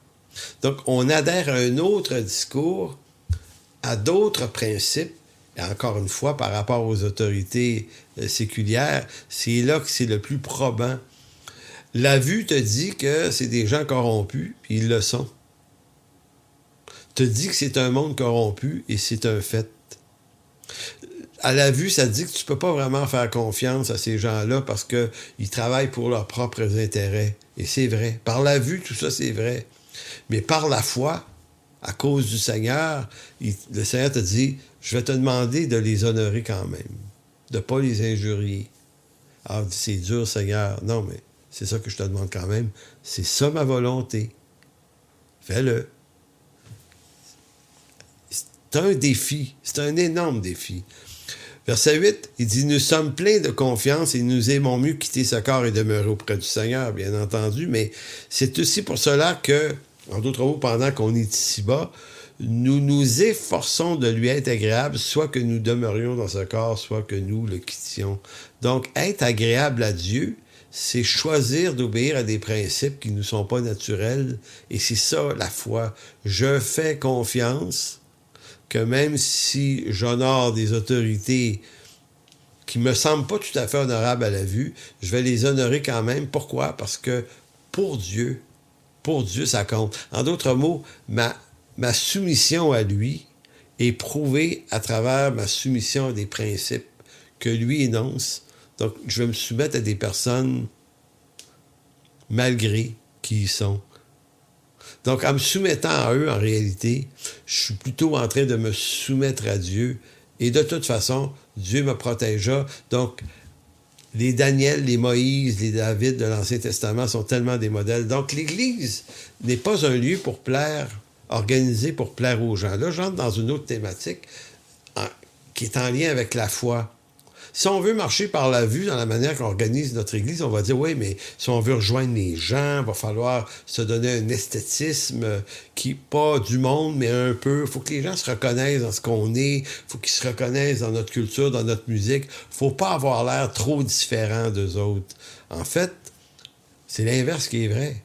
Donc, on adhère à un autre discours, à d'autres principes, et encore une fois, par rapport aux autorités séculières, c'est là que c'est le plus probant. La vue te dit que c'est des gens corrompus, puis ils le sont. Te dit que c'est un monde corrompu et c'est un fait. À la vue, ça te dit que tu peux pas vraiment faire confiance à ces gens-là parce qu'ils travaillent pour leurs propres intérêts. Et c'est vrai. Par la vue, tout ça, c'est vrai. Mais par la foi, à cause du Seigneur, le Seigneur te dit, je vais te demander de les honorer quand même, de ne pas les injurier. Ah, c'est dur, Seigneur. Non, mais c'est ça que je te demande quand même. C'est ça ma volonté. Fais-le. C'est un défi. C'est un énorme défi. Verset 8, il dit « Nous sommes pleins de confiance et nous aimons mieux quitter ce corps et demeurer auprès du Seigneur, bien entendu, mais c'est aussi pour cela que, en d'autres mots, pendant qu'on est ici-bas, nous nous efforçons de lui être agréable, soit que nous demeurions dans ce corps, soit que nous le quittions. » Donc, être agréable à Dieu, c'est choisir d'obéir à des principes qui ne nous sont pas naturels, et c'est ça la foi. Je fais confiance que même si j'honore des autorités qui me semblent pas tout à fait honorables à la vue, je vais les honorer quand même. Pourquoi? Parce que pour Dieu, ça compte. En d'autres mots, ma soumission à lui est prouvée à travers ma soumission à des principes que lui énonce. Donc, je vais me soumettre à des personnes malgré qui ils sont. Donc, en me soumettant à eux, en réalité, je suis plutôt en train de me soumettre à Dieu. Et de toute façon, Dieu me protégera. Donc, les Daniel, les Moïse, les David de l'Ancien Testament sont tellement des modèles. Donc, l'Église n'est pas un lieu pour plaire, organisé pour plaire aux gens. Là, j'entre dans une autre thématique qui est en lien avec la foi. Si on veut marcher par la vue dans la manière qu'on organise notre Église, on va dire, oui, mais si on veut rejoindre les gens, il va falloir se donner un esthétisme qui, pas du monde, mais un peu. Il faut que les gens se reconnaissent dans ce qu'on est. Il faut qu'ils se reconnaissent dans notre culture, dans notre musique. Il ne faut pas avoir l'air trop différent d'eux autres. En fait, c'est l'inverse qui est vrai.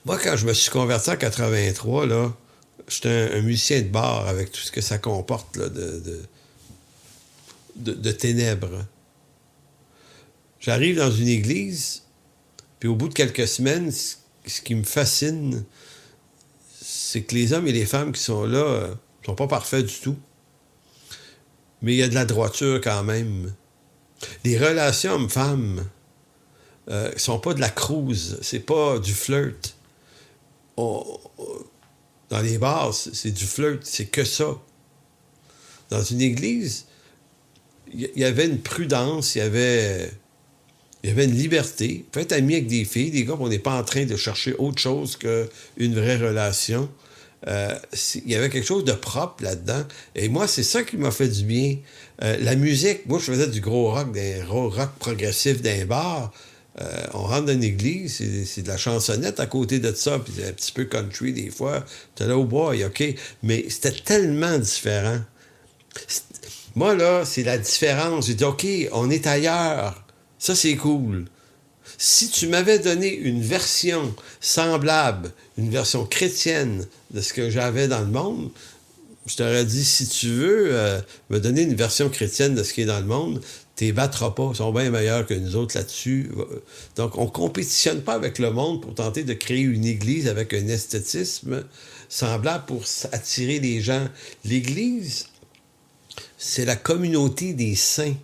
Moi, quand je me suis converti en 83, là, j'étais un musicien de bar avec tout ce que ça comporte là, de ténèbres. J'arrive dans une église, puis au bout de quelques semaines, ce qui me fascine, c'est que les hommes et les femmes qui sont là ne sont pas parfaits du tout. Mais il y a de la droiture quand même. Les relations hommes-femmes ne sont pas de la crouse, c'est pas du flirt. Dans les bars, c'est du flirt, c'est que ça. Dans une église, il y avait une prudence, il y avait une liberté. Faut être ami avec des filles, des gars, on n'est pas en train de chercher autre chose qu'une vraie relation. Il y avait quelque chose de propre là-dedans. Et moi, c'est ça qui m'a fait du bien. La musique, moi, je faisais du gros rock progressif d'un bar. On rentre dans une église, c'est de la chansonnette à côté de ça, puis c'est un petit peu country des fois. T'es là, oh boy, OK. Mais c'était tellement différent. Moi, là, c'est la différence. J'ai dit, OK, on est ailleurs. Ça, c'est cool. Si tu m'avais donné une version semblable, une version chrétienne de ce que j'avais dans le monde, je t'aurais dit, si tu veux me donner une version chrétienne de ce qui est dans le monde, tu les battras pas. Ils sont bien meilleurs que nous autres là-dessus. Donc, on ne compétitionne pas avec le monde pour tenter de créer une église avec un esthétisme semblable pour attirer les gens. L'Église, c'est la communauté des saints.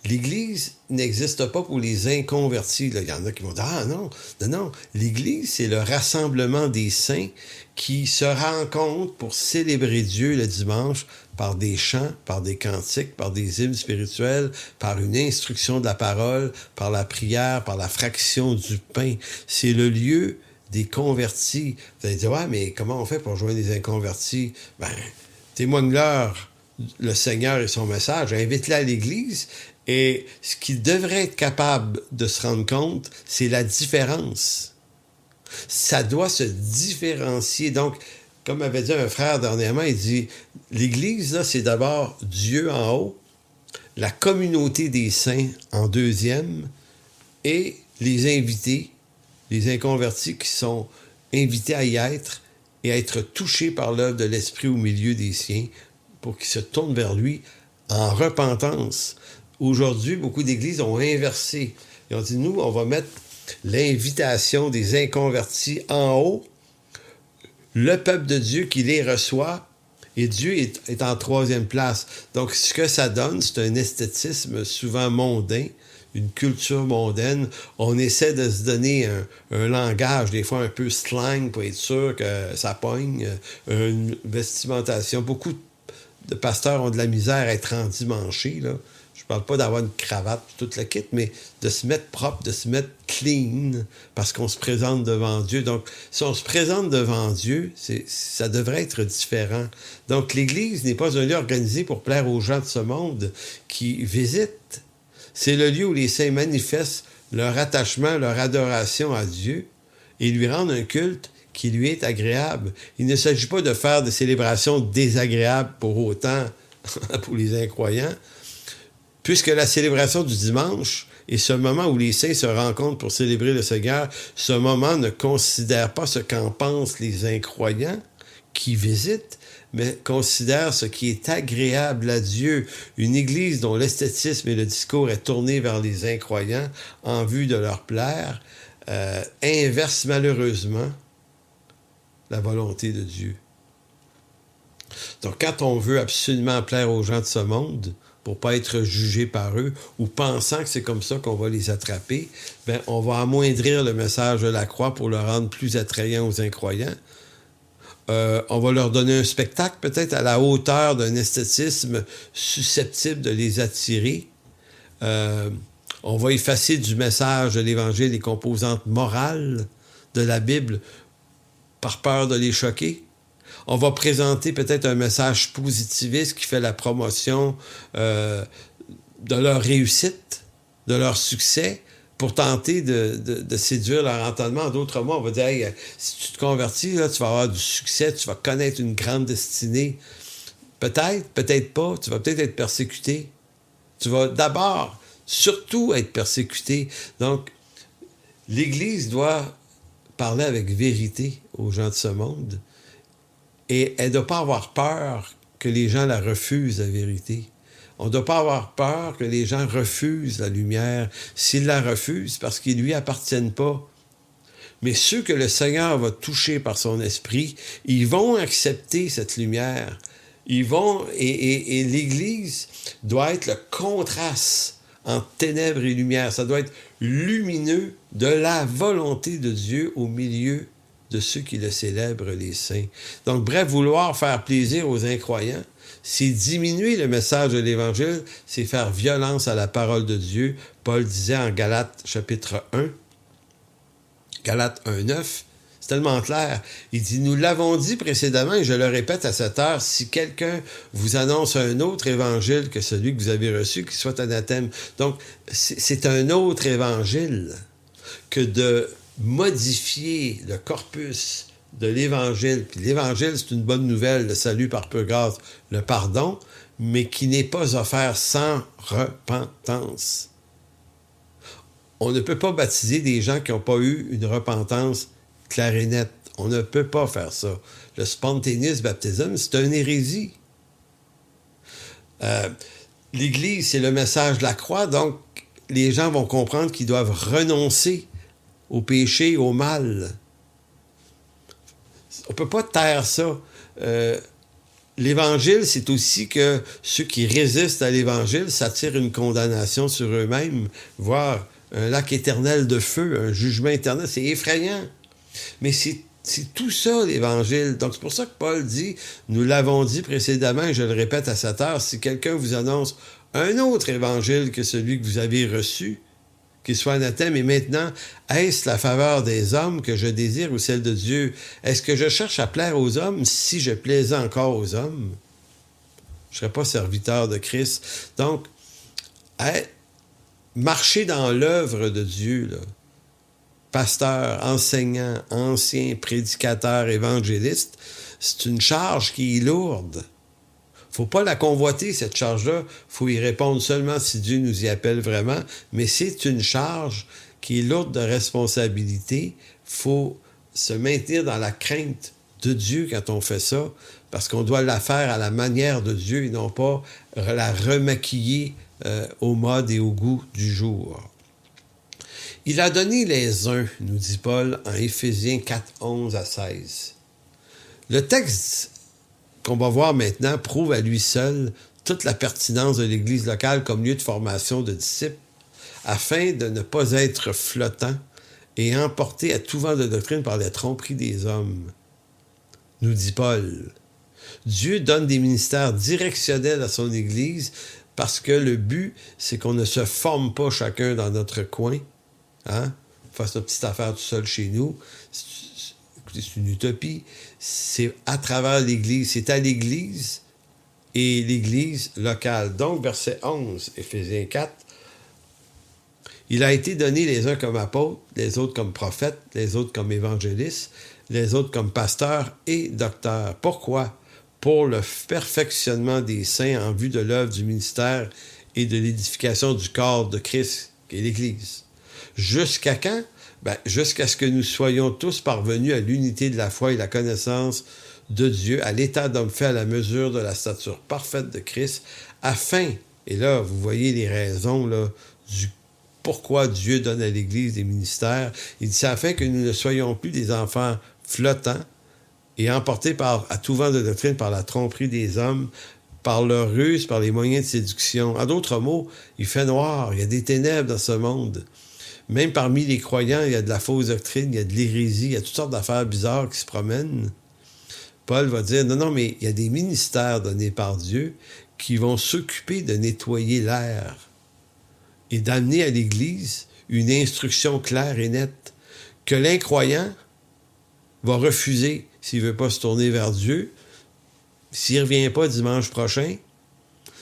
L'Église n'existe pas pour les inconvertis. Il y en a qui vont dire « Ah non, non, non. » L'Église, c'est le rassemblement des saints qui se rencontrent pour célébrer Dieu le dimanche par des chants, par des cantiques, par des hymnes spirituels, par une instruction de la parole, par la prière, par la fraction du pain. C'est le lieu des convertis. Vous allez dire « Ouais, mais comment on fait pour joindre les inconvertis? » Ben, témoigne-leur le Seigneur et son message, invite-les à l'Église. Et ce qu'ils devraient être capables de se rendre compte, c'est la différence. Ça doit se différencier. Donc, comme avait dit un frère dernièrement, il dit, l'Église, là, c'est d'abord Dieu en haut, la communauté des saints en deuxième, et les invités, les inconvertis qui sont invités à y être et à être touchés par l'œuvre de l'Esprit au milieu des siens pour qu'ils se tournent vers lui en repentance. Aujourd'hui, beaucoup d'églises ont inversé. Ils ont dit, nous, on va mettre l'invitation des inconvertis en haut, le peuple de Dieu qui les reçoit, et Dieu est en troisième place. Donc, ce que ça donne, c'est un esthétisme souvent mondain, une culture mondaine. On essaie de se donner un langage, des fois un peu slang, pour être sûr que ça pogne, une vestimentation. Beaucoup de pasteurs ont de la misère à être endimanchés, là. Je parle pas d'avoir une cravate, toute la kit, mais de se mettre propre, de se mettre clean, parce qu'on se présente devant Dieu. Donc, si on se présente devant Dieu, ça devrait être différent. Donc, l'Église n'est pas un lieu organisé pour plaire aux gens de ce monde qui visitent. C'est le lieu où les saints manifestent leur attachement, leur adoration à Dieu et lui rendent un culte qui lui est agréable. Il ne s'agit pas de faire des célébrations désagréables pour autant, pour les incroyants, puisque la célébration du dimanche est ce moment où les saints se rencontrent pour célébrer le Seigneur. Ce moment ne considère pas ce qu'en pensent les incroyants qui visitent, mais considère ce qui est agréable à Dieu. Une église dont l'esthétisme et le discours est tourné vers les incroyants en vue de leur plaire, inverse malheureusement la volonté de Dieu. Donc, quand on veut absolument plaire aux gens de ce monde, pour ne pas être jugé par eux, ou pensant que c'est comme ça qu'on va les attraper, ben, on va amoindrir le message de la croix pour le rendre plus attrayant aux incroyants. On va leur donner un spectacle peut-être à la hauteur d'un esthétisme susceptible de les attirer. On va effacer du message de l'Évangile les composantes morales de la Bible par peur de les choquer. On va présenter peut-être un message positiviste qui fait la promotion de leur réussite, de leur succès, pour tenter de séduire leur entendement. En d'autres mots, on va dire, hey, si tu te convertis, là, tu vas avoir du succès, tu vas connaître une grande destinée. Peut-être, peut-être pas, tu vas peut-être être persécuté. Tu vas d'abord, surtout, être persécuté. Donc, l'Église doit parler avec vérité aux gens de ce monde et elle ne doit pas avoir peur que les gens la refusent, la vérité. On ne doit pas avoir peur que les gens refusent la lumière. S'ils la refusent, parce qu'ils ne lui appartiennent pas. Mais ceux que le Seigneur va toucher par son esprit, ils vont accepter cette lumière. Ils vont, et l'Église doit être le contraste entre ténèbres et lumière. Ça doit être lumineux de la volonté de Dieu au milieu de ceux qui le célèbrent, les saints. Donc, bref, vouloir faire plaisir aux incroyants, c'est diminuer le message de l'Évangile, c'est faire violence à la parole de Dieu. Paul disait en Galates chapitre 1, Galates 1:9, c'est tellement clair. Il dit, nous l'avons dit précédemment, et je le répète à cette heure, si quelqu'un vous annonce un autre évangile que celui que vous avez reçu, qu'il soit anathème. Donc, c'est un autre évangile que de modifier le corpus de l'Évangile. Puis l'Évangile, c'est une bonne nouvelle, le salut par peu grâce, le pardon, mais qui n'est pas offert sans repentance. On ne peut pas baptiser des gens qui n'ont pas eu une repentance claire et nette. On ne peut pas faire ça. Le spontaneous baptism, c'est une hérésie. L'Église, c'est le message de la croix, donc les gens vont comprendre qu'ils doivent renoncer au péché, au mal. On ne peut pas taire ça. L'Évangile, c'est aussi que ceux qui résistent à l'Évangile s'attirent une condamnation sur eux-mêmes, voire un lac éternel de feu, un jugement éternel. C'est effrayant. Mais c'est tout ça, l'Évangile. Donc, c'est pour ça que Paul dit, nous l'avons dit précédemment, et je le répète à cette heure, si quelqu'un vous annonce un autre Évangile que celui que vous avez reçu, qu'il soit anathème, et maintenant, est-ce la faveur des hommes que je désire ou celle de Dieu? Est-ce que je cherche à plaire aux hommes si je plaisais encore aux hommes? Je ne serais pas serviteur de Christ. Donc, marcher dans l'œuvre de Dieu, là, pasteur, enseignant, ancien, prédicateur, évangéliste, c'est une charge qui est lourde. Faut pas la convoiter, cette charge-là. Faut y répondre seulement si Dieu nous y appelle vraiment. Mais c'est une charge qui est lourde de responsabilité. Faut se maintenir dans la crainte de Dieu quand on fait ça, parce qu'on doit la faire à la manière de Dieu et non pas la remaquiller au mode et au goût du jour. Il a donné les uns, nous dit Paul en Éphésiens 4, 11 à 16. Le texte qu'on va voir maintenant prouve à lui seul toute la pertinence de l'Église locale comme lieu de formation de disciples, afin de ne pas être flottant et emporté à tout vent de doctrine par les tromperies des hommes. Nous dit Paul, Dieu donne des ministères directionnels à son Église parce que le but, c'est qu'on ne se forme pas chacun dans notre coin, hein? Fasse notre petite affaire tout seul chez nous. C'est une utopie. C'est à travers l'Église. C'est à l'Église et l'Église locale. Donc, verset 11, Éphésiens 4. Il a été donné les uns comme apôtres, les autres comme prophètes, les autres comme évangélistes, les autres comme pasteurs et docteurs. Pourquoi? Pour le perfectionnement des saints en vue de l'œuvre du ministère et de l'édification du corps de Christ, qui est l'Église. Jusqu'à quand? Jusqu'à ce que nous soyons tous parvenus à l'unité de la foi et la connaissance de Dieu, à l'état d'homme fait à la mesure de la stature parfaite de Christ, afin, et là, vous voyez les raisons là, du pourquoi Dieu donne à l'Église des ministères. Il dit, c'est afin que nous ne soyons plus des enfants flottants et emportés à tout vent de doctrine par la tromperie des hommes, par leur ruse, par les moyens de séduction. En d'autres mots, il fait noir, il y a des ténèbres dans ce monde. Même parmi les croyants, il y a de la fausse doctrine, il y a de l'hérésie, il y a toutes sortes d'affaires bizarres qui se promènent. Paul va dire, non, mais il y a des ministères donnés par Dieu qui vont s'occuper de nettoyer l'air et d'amener à l'Église une instruction claire et nette que l'incroyant va refuser s'il ne veut pas se tourner vers Dieu. S'il ne revient pas dimanche prochain,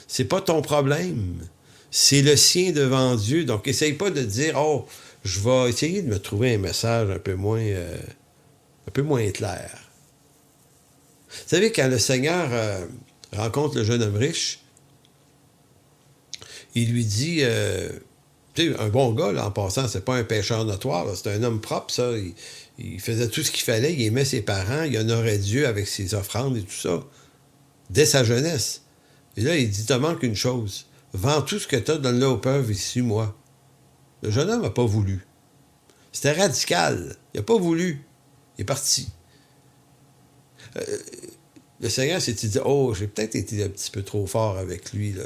c'est pas ton problème. C'est le sien devant Dieu. Donc, essaye pas de dire, oh, je vais essayer de me trouver un message un peu moins clair. Vous savez, quand le Seigneur rencontre le jeune homme riche, il lui dit, tu sais, un bon gars, là, en passant, c'est pas un pécheur notoire, là, c'est un homme propre, ça. Il faisait tout ce qu'il fallait, il aimait ses parents, il honorait Dieu avec ses offrandes et tout ça, dès sa jeunesse. Et là, il dit, te manque une chose. Vends tout ce que tu as, donne-le aux pauvres, ici, moi. Le jeune homme n'a pas voulu. C'était radical. Il n'a pas voulu. Il est parti. Le Seigneur s'est dit, oh, j'ai peut-être été un petit peu trop fort avec lui, là.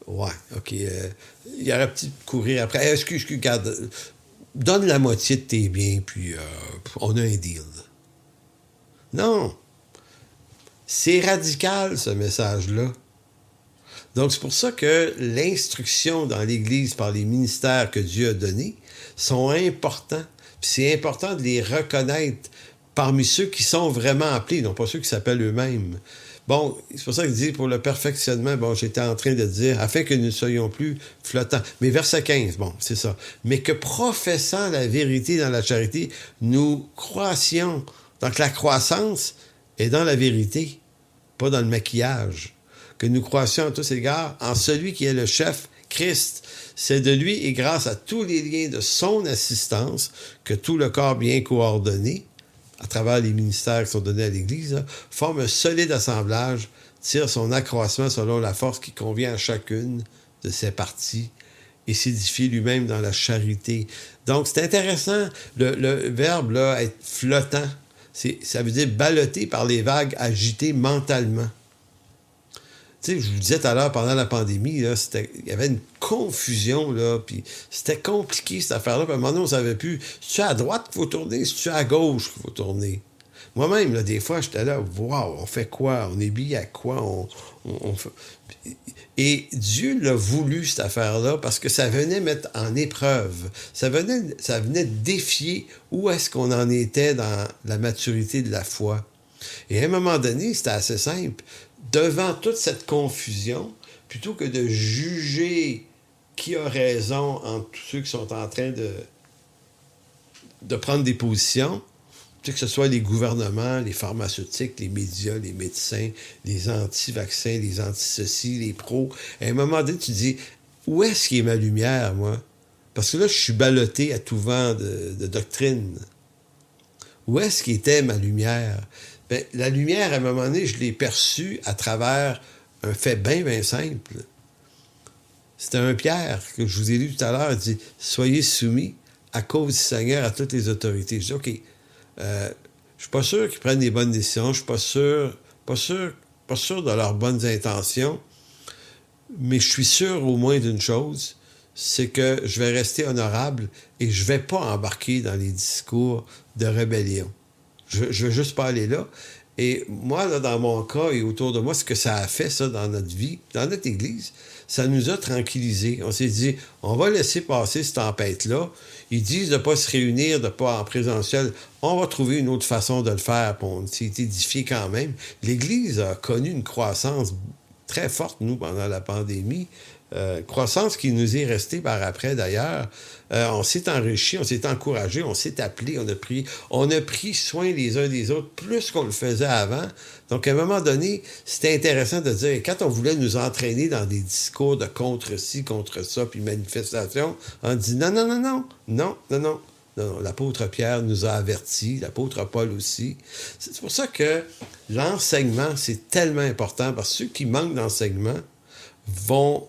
Ouais, OK. Il aurait peut-être courir après. Excuse, garde. Donne la moitié de tes biens, puis on a un deal. Non. C'est radical, ce message-là. Donc, c'est pour ça que l'instruction dans l'Église par les ministères que Dieu a donnés sont importants. Puis c'est important de les reconnaître parmi ceux qui sont vraiment appelés, non pas ceux qui s'appellent eux-mêmes. Bon, c'est pour ça qu'il dit, pour le perfectionnement, bon, j'étais en train de dire, afin que nous ne soyons plus flottants. Mais verset 15, bon, c'est ça. Mais que professant la vérité dans la charité, nous croissions. Donc la croissance est dans la vérité, pas dans le maquillage. Que nous croissions à tous égards en celui qui est le chef, Christ. C'est de lui et grâce à tous les liens de son assistance que tout le corps bien coordonné, à travers les ministères qui sont donnés à l'Église, là, forme un solide assemblage, tire son accroissement selon la force qui convient à chacune de ses parties et s'édifie lui-même dans la charité. Donc, c'est intéressant, le verbe, là, être flottant, ça veut dire balloté par les vagues, agité mentalement. Tu sais, je vous disais tout à l'heure, pendant la pandémie, là, il y avait une confusion, là, puis c'était compliqué, cette affaire-là. Puis à un moment donné, on ne savait plus, c'est-tu à droite qu'il faut tourner, c'est-tu à gauche qu'il faut tourner. Moi-même, là, des fois, j'étais là, wow, on fait quoi? On est habillé à quoi? On fait... Et Dieu l'a voulu, cette affaire-là, parce que ça venait mettre en épreuve. Ça venait défier où est-ce qu'on en était dans la maturité de la foi. Et à un moment donné, c'était assez simple. Devant toute cette confusion, plutôt que de juger qui a raison entre tous ceux qui sont en train de prendre des positions, que ce soit les gouvernements, les pharmaceutiques, les médias, les médecins, les anti-vaccins, les anti-ceci, les pros, à un moment donné, tu dis, où est-ce qu'il est ma lumière, moi? Parce que là, je suis ballotté à tout vent de doctrine. Où est-ce qu'était ma lumière? Bien, la lumière, à un moment donné, je l'ai perçue à travers un fait bien simple. C'était un Pierre, que je vous ai lu tout à l'heure, il dit « Soyez soumis à cause du Seigneur à toutes les autorités. » Je dis « OK, je suis pas sûr qu'ils prennent des bonnes décisions, je suis pas sûr de leurs bonnes intentions, mais je suis sûr au moins d'une chose, c'est que je vais rester honorable et je vais pas embarquer dans les discours de rébellion. Je veux juste pas aller là. Et moi, là, dans mon cas et autour de moi, ce que ça a fait, ça, dans notre vie, dans notre Église, ça nous a tranquillisés. On s'est dit, on va laisser passer cette tempête-là. Ils disent de ne pas se réunir, de ne pas en présentiel. On va trouver une autre façon de le faire. Puis on s'est édifié quand même. L'Église a connu une croissance très forte, nous, pendant la pandémie. Croissance qui nous est restée par après, d'ailleurs. On s'est enrichi, on s'est encouragé, on s'est appelé, on a pris soin les uns des autres plus qu'on le faisait avant. Donc, à un moment donné, c'était intéressant de dire, quand on voulait nous entraîner dans des discours de contre ci, contre ça, puis manifestations, on dit non. L'apôtre Pierre nous a avertis, l'apôtre Paul aussi. C'est pour ça que l'enseignement, c'est tellement important, parce que ceux qui manquent d'enseignement vont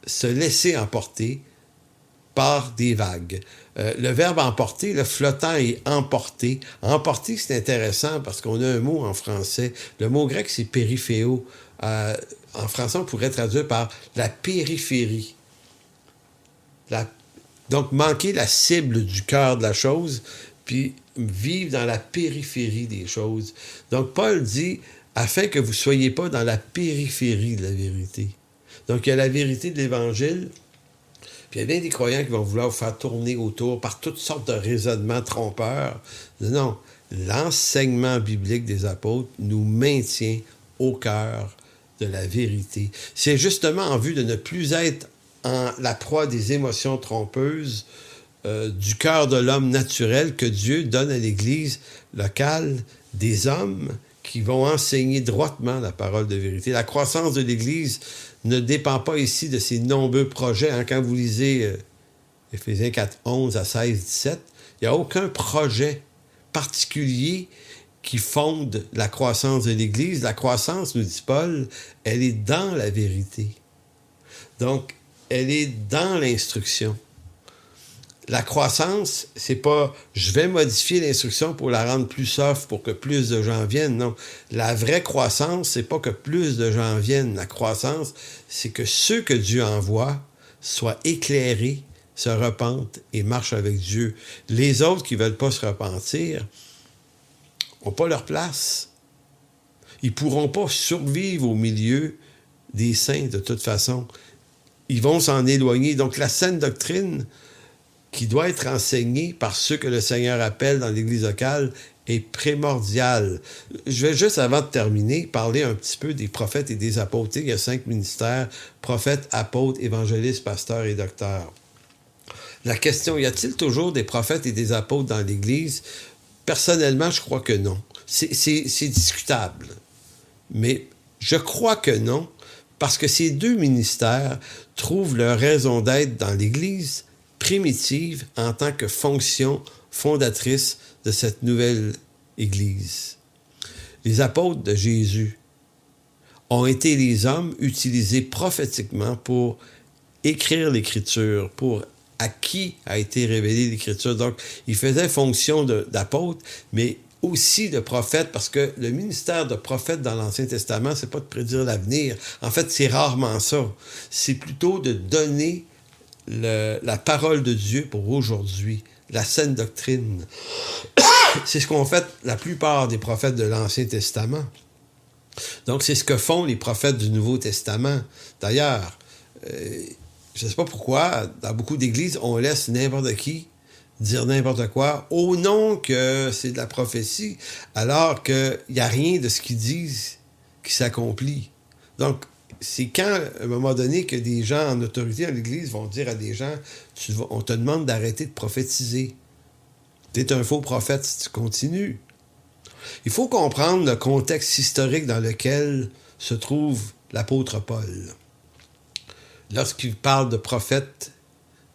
se laisser emporter par des vagues. Le verbe emporter, le flottant et emporter. Emporter, c'est intéressant parce qu'on a un mot en français. Le mot grec, c'est périphéo. En français, on pourrait traduire par la périphérie. Donc, manquer la cible du cœur de la chose, puis vivre dans la périphérie des choses. Donc, Paul dit, afin que vous ne soyez pas dans la périphérie de la vérité. Donc, il y a la vérité de l'Évangile, puis il y a bien des croyants qui vont vouloir vous faire tourner autour par toutes sortes de raisonnements trompeurs. Non, l'enseignement biblique des apôtres nous maintient au cœur de la vérité. C'est justement en vue de ne plus être en la proie des émotions trompeuses du cœur de l'homme naturel que Dieu donne à l'Église locale des hommes qui vont enseigner droitement la parole de vérité. La croissance de l'Église ne dépend pas ici de ses nombreux projets. Hein. Quand vous lisez Éphésiens 4, 11 à 16, 17, il n'y a aucun projet particulier qui fonde la croissance de l'Église. La croissance, nous dit Paul, elle est dans la vérité. Donc, elle est dans l'instruction. La croissance, c'est pas « je vais modifier l'instruction pour la rendre plus soft, pour que plus de gens viennent ». Non, la vraie croissance, c'est pas que plus de gens viennent. La croissance, c'est que ceux que Dieu envoie soient éclairés, se repentent et marchent avec Dieu. Les autres qui veulent pas se repentir n'ont pas leur place. Ils pourront pas survivre au milieu des saints de toute façon. Ils vont s'en éloigner. Donc la saine doctrine qui doit être enseignée par ceux que le Seigneur appelle dans l'Église locale est primordiale. Je vais juste, avant de terminer, parler un petit peu des prophètes et des apôtres. Il y a 5 ministères, prophètes, apôtres, évangélistes, pasteurs et docteurs. La question, y a-t-il toujours des prophètes et des apôtres dans l'Église? Personnellement, je crois que non. C'est discutable. Mais je crois que non, parce que ces 2 ministères trouvent leur raison d'être dans l'Église primitive en tant que fonction fondatrice de cette nouvelle Église. Les apôtres de Jésus ont été les hommes utilisés prophétiquement pour écrire l'Écriture, pour à qui a été révélée l'Écriture. Donc, ils faisaient fonction d'apôtres, mais aussi de prophètes, parce que le ministère de prophète dans l'Ancien Testament, c'est pas de prédire l'avenir. En fait, c'est rarement ça. C'est plutôt de donner la parole de Dieu pour aujourd'hui, la saine doctrine. C'est ce qu'ont fait la plupart des prophètes de l'Ancien Testament. Donc, c'est ce que font les prophètes du Nouveau Testament. D'ailleurs, je ne sais pas pourquoi, dans beaucoup d'églises, on laisse n'importe qui dire n'importe quoi au nom que c'est de la prophétie, alors qu'il n'y a rien de ce qu'ils disent qui s'accomplit. Donc, c'est quand, à un moment donné, que des gens en autorité dans l'Église vont dire à des gens, on te demande d'arrêter de prophétiser. Tu es un faux prophète si tu continues. Il faut comprendre le contexte historique dans lequel se trouve l'apôtre Paul. Lorsqu'il parle de prophètes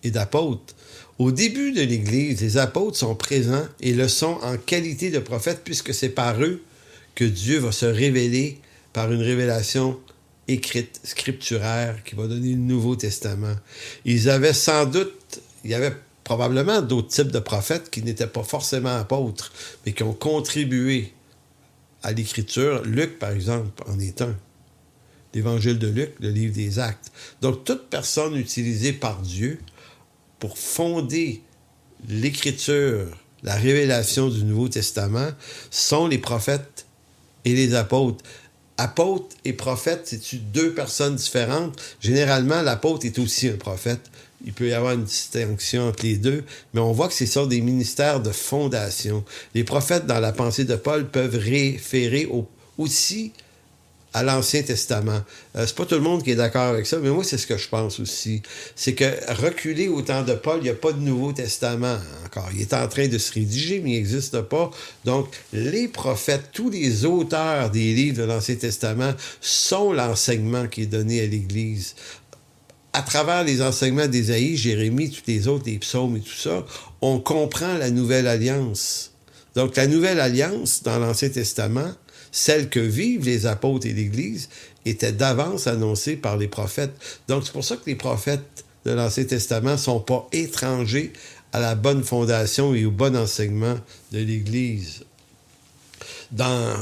et d'apôtres, au début de l'Église, les apôtres sont présents et le sont en qualité de prophètes puisque c'est par eux que Dieu va se révéler par une révélation écrite, scripturaire, qui va donner le Nouveau Testament. Il y avait probablement d'autres types de prophètes qui n'étaient pas forcément apôtres, mais qui ont contribué à l'Écriture. Luc, par exemple, en est un. L'Évangile de Luc, le livre des Actes. Donc, toute personne utilisée par Dieu pour fonder l'Écriture, la révélation du Nouveau Testament, sont les prophètes et les apôtres. Apôtre et prophète, c'est-tu 2 personnes différentes? Généralement, l'apôtre est aussi un prophète. Il peut y avoir une distinction entre les deux, mais on voit que ce sont des ministères de fondation. Les prophètes, dans la pensée de Paul, peuvent référer aussi à l'Ancien Testament. C'est pas tout le monde qui est d'accord avec ça, mais moi, c'est ce que je pense aussi. C'est que reculer au temps de Paul, il n'y a pas de Nouveau Testament encore. Il est en train de se rédiger, mais il n'existe pas. Donc, les prophètes, tous les auteurs des livres de l'Ancien Testament sont l'enseignement qui est donné à l'Église. À travers les enseignements d'Ésaïe, Jérémie, tous les autres, les psaumes et tout ça, on comprend la Nouvelle Alliance. Donc, la Nouvelle Alliance, dans l'Ancien Testament, celle que vivent les apôtres et l'Église, était d'avance annoncée par les prophètes. Donc, c'est pour ça que les prophètes de l'Ancien Testament ne sont pas étrangers à la bonne fondation et au bon enseignement de l'Église. Dans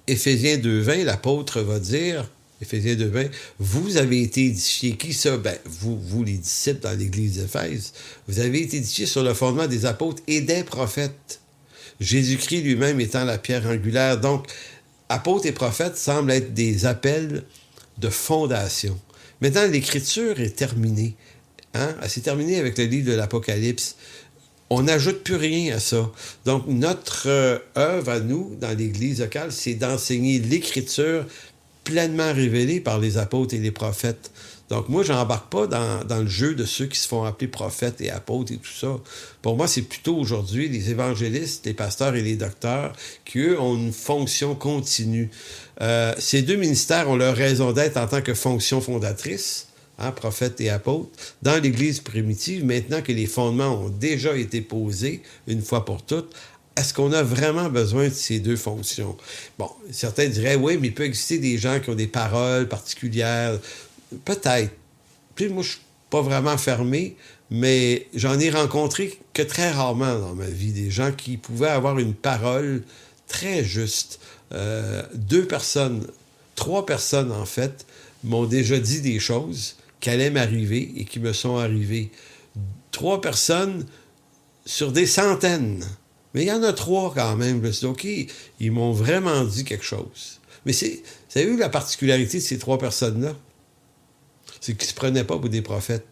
Éphésiens 2.20, l'apôtre va dire, Éphésiens 2.20, vous avez été édifiés. Qui ça? Ben, vous les disciples dans l'Église d'Éphèse, vous avez été édifiés sur le fondement des apôtres et des prophètes. Jésus-Christ lui-même étant la pierre angulaire. Donc, apôtres et prophètes semblent être des appels de fondation. Maintenant, l'Écriture est terminée. Hein? Elle s'est terminée avec le livre de l'Apocalypse. On n'ajoute plus rien à ça. Donc, notre œuvre à nous, dans l'Église locale, c'est d'enseigner l'Écriture pleinement révélée par les apôtres et les prophètes. Donc moi, je n'embarque pas dans le jeu de ceux qui se font appeler prophètes et apôtres et tout ça. Pour moi, c'est plutôt aujourd'hui les évangélistes, les pasteurs et les docteurs qui, eux, ont une fonction continue. Ces deux ministères ont leur raison d'être en tant que fonction fondatrice, prophètes et apôtres, dans l'Église primitive. Maintenant que les fondements ont déjà été posés une fois pour toutes, est-ce qu'on a vraiment besoin de ces deux fonctions? Bon, certains diraient, oui, mais il peut exister des gens qui ont des paroles particulières. Peut-être. Puis moi, je ne suis pas vraiment fermé, mais j'en ai rencontré que très rarement dans ma vie, des gens qui pouvaient avoir une parole très juste. 2 personnes, 3 personnes en fait, m'ont déjà dit des choses qui allaient m'arriver et qui me sont arrivées. 3 personnes sur des centaines. Mais il y en a 3 quand même. Je me suis dit, OK, ils m'ont vraiment dit quelque chose. Mais ça a eu la particularité de ces 3 personnes-là. C'est qu'ils ne se prenaient pas pour des prophètes.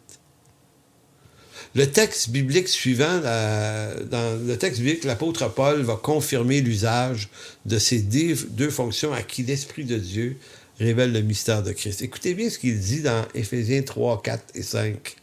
Le texte biblique suivant, dans le texte biblique, l'apôtre Paul va confirmer l'usage de ces 2 fonctions à qui l'Esprit de Dieu révèle le mystère de Christ. Écoutez bien ce qu'il dit dans Éphésiens 3, 4 et 5.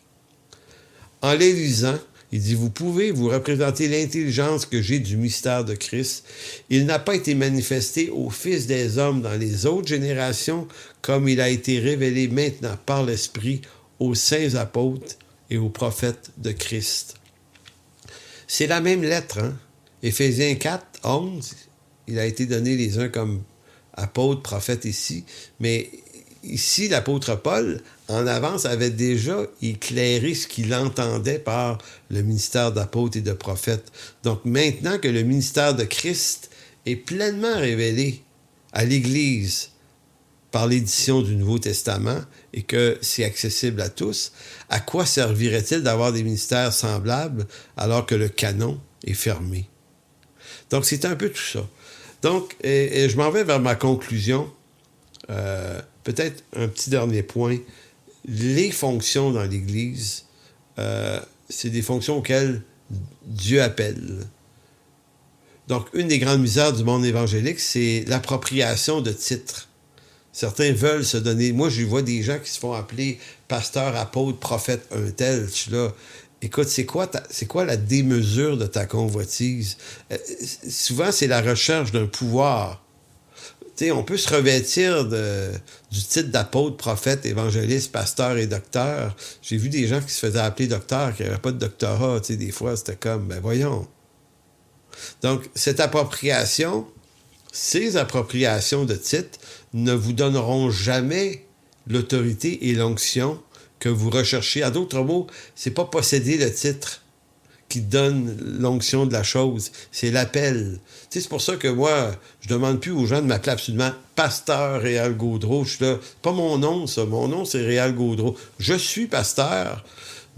En les lisant, il dit, vous pouvez vous représenter l'intelligence que j'ai du mystère de Christ. Il n'a pas été manifesté aux fils des hommes dans les autres générations, comme il a été révélé maintenant par l'Esprit aux saints apôtres et aux prophètes de Christ. C'est la même lettre, hein? Éphésiens 4, 11, il a été donné les uns comme apôtres, prophètes ici, mais ici, l'apôtre Paul, en avance, avait déjà éclairé ce qu'il entendait par le ministère d'apôtre et de prophète. Donc maintenant que le ministère de Christ est pleinement révélé à l'Église par l'édition du Nouveau Testament et que c'est accessible à tous, à quoi servirait-il d'avoir des ministères semblables alors que le canon est fermé? Donc c'est un peu tout ça. Donc, et je m'en vais vers ma conclusion. Peut-être un petit dernier point. Les fonctions dans l'Église, c'est des fonctions auxquelles Dieu appelle. Donc, une des grandes misères du monde évangélique, c'est l'appropriation de titres. Certains veulent se donner... Moi, je vois des gens qui se font appeler pasteur, apôtre, prophète, un tel. Je suis là... Écoute, c'est quoi la démesure de ta convoitise? Souvent, c'est la recherche d'un pouvoir. T'sais, on peut se revêtir du titre d'apôtre, prophète, évangéliste, pasteur et docteur. J'ai vu des gens qui se faisaient appeler docteur, qui n'avaient pas de doctorat. Des fois, c'était comme, ben voyons. Donc, cette appropriation, ces appropriations de titres ne vous donneront jamais l'autorité et l'onction que vous recherchez. En d'autres mots, c'est pas posséder le titre qui donne l'onction de la chose, c'est l'appel. Tu sais, c'est pour ça que moi, je demande plus aux gens de m'appeler absolument pasteur Réal Gaudreau. Je suis là, c'est pas mon nom, ça. Mon nom, c'est Réal Gaudreau. Je suis pasteur,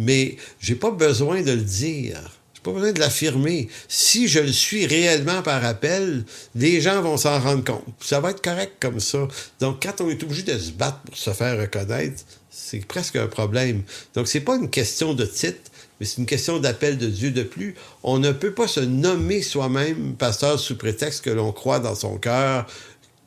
mais j'ai pas besoin de le dire. J'ai pas besoin de l'affirmer. Si je le suis réellement par appel, les gens vont s'en rendre compte. Ça va être correct comme ça. Donc, quand on est obligé de se battre pour se faire reconnaître, c'est presque un problème. Donc, c'est pas une question de titre, mais c'est une question d'appel de Dieu. De plus, on ne peut pas se nommer soi-même pasteur sous prétexte que l'on croit dans son cœur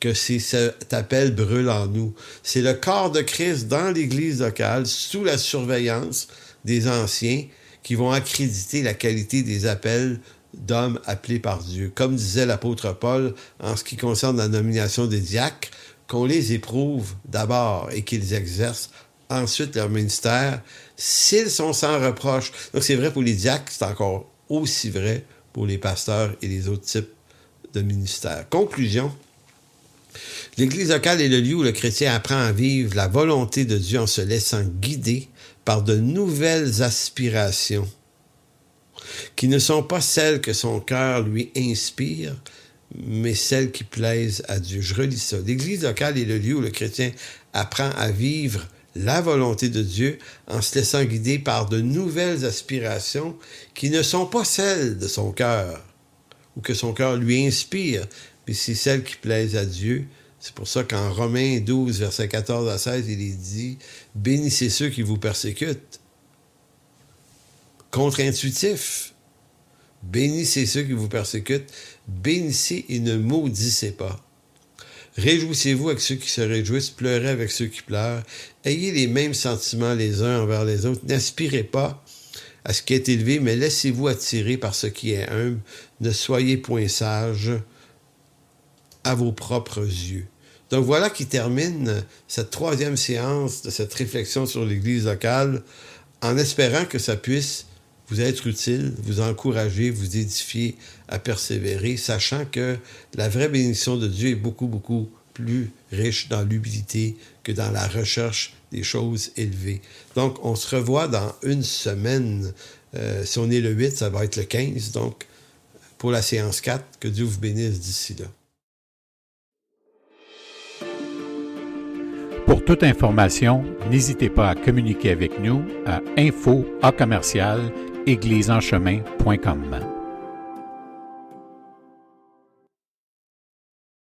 que cet appel brûle en nous. C'est le corps de Christ dans l'Église locale, sous la surveillance des anciens, qui vont accréditer la qualité des appels d'hommes appelés par Dieu. Comme disait l'apôtre Paul en ce qui concerne la nomination des diacres, qu'on les éprouve d'abord et qu'ils exercent ensuite leur ministère, s'ils sont sans reproche. Donc, c'est vrai pour les diacres, c'est encore aussi vrai pour les pasteurs et les autres types de ministères. Conclusion. L'Église locale est le lieu où le chrétien apprend à vivre la volonté de Dieu en se laissant guider par de nouvelles aspirations qui ne sont pas celles que son cœur lui inspire, mais celles qui plaisent à Dieu. Je relis ça. L'Église locale est le lieu où le chrétien apprend à vivre la volonté de Dieu en se laissant guider par de nouvelles aspirations qui ne sont pas celles de son cœur ou que son cœur lui inspire, mais c'est celles qui plaisent à Dieu. C'est pour ça qu'en Romains 12, versets 14 à 16, il est dit « Bénissez ceux qui vous persécutent ». Contre-intuitif. Bénissez ceux qui vous persécutent. Bénissez et ne maudissez pas. Réjouissez-vous avec ceux qui se réjouissent, pleurez avec ceux qui pleurent. Ayez les mêmes sentiments les uns envers les autres. N'aspirez pas à ce qui est élevé, mais laissez-vous attirer par ce qui est humble. Ne soyez point sages à vos propres yeux. Donc voilà qui termine cette troisième séance de cette réflexion sur l'Église locale, en espérant que ça puisse vous être utile, vous encourager, vous édifier à persévérer, sachant que la vraie bénédiction de Dieu est beaucoup, beaucoup plus riche dans l'humilité que dans la recherche des choses élevées. Donc, on se revoit dans une semaine. Si on est le 8, ça va être le 15. Donc, pour la séance 4, que Dieu vous bénisse d'ici là. Pour toute information, n'hésitez pas à communiquer avec nous à info@église-en-chemin.com.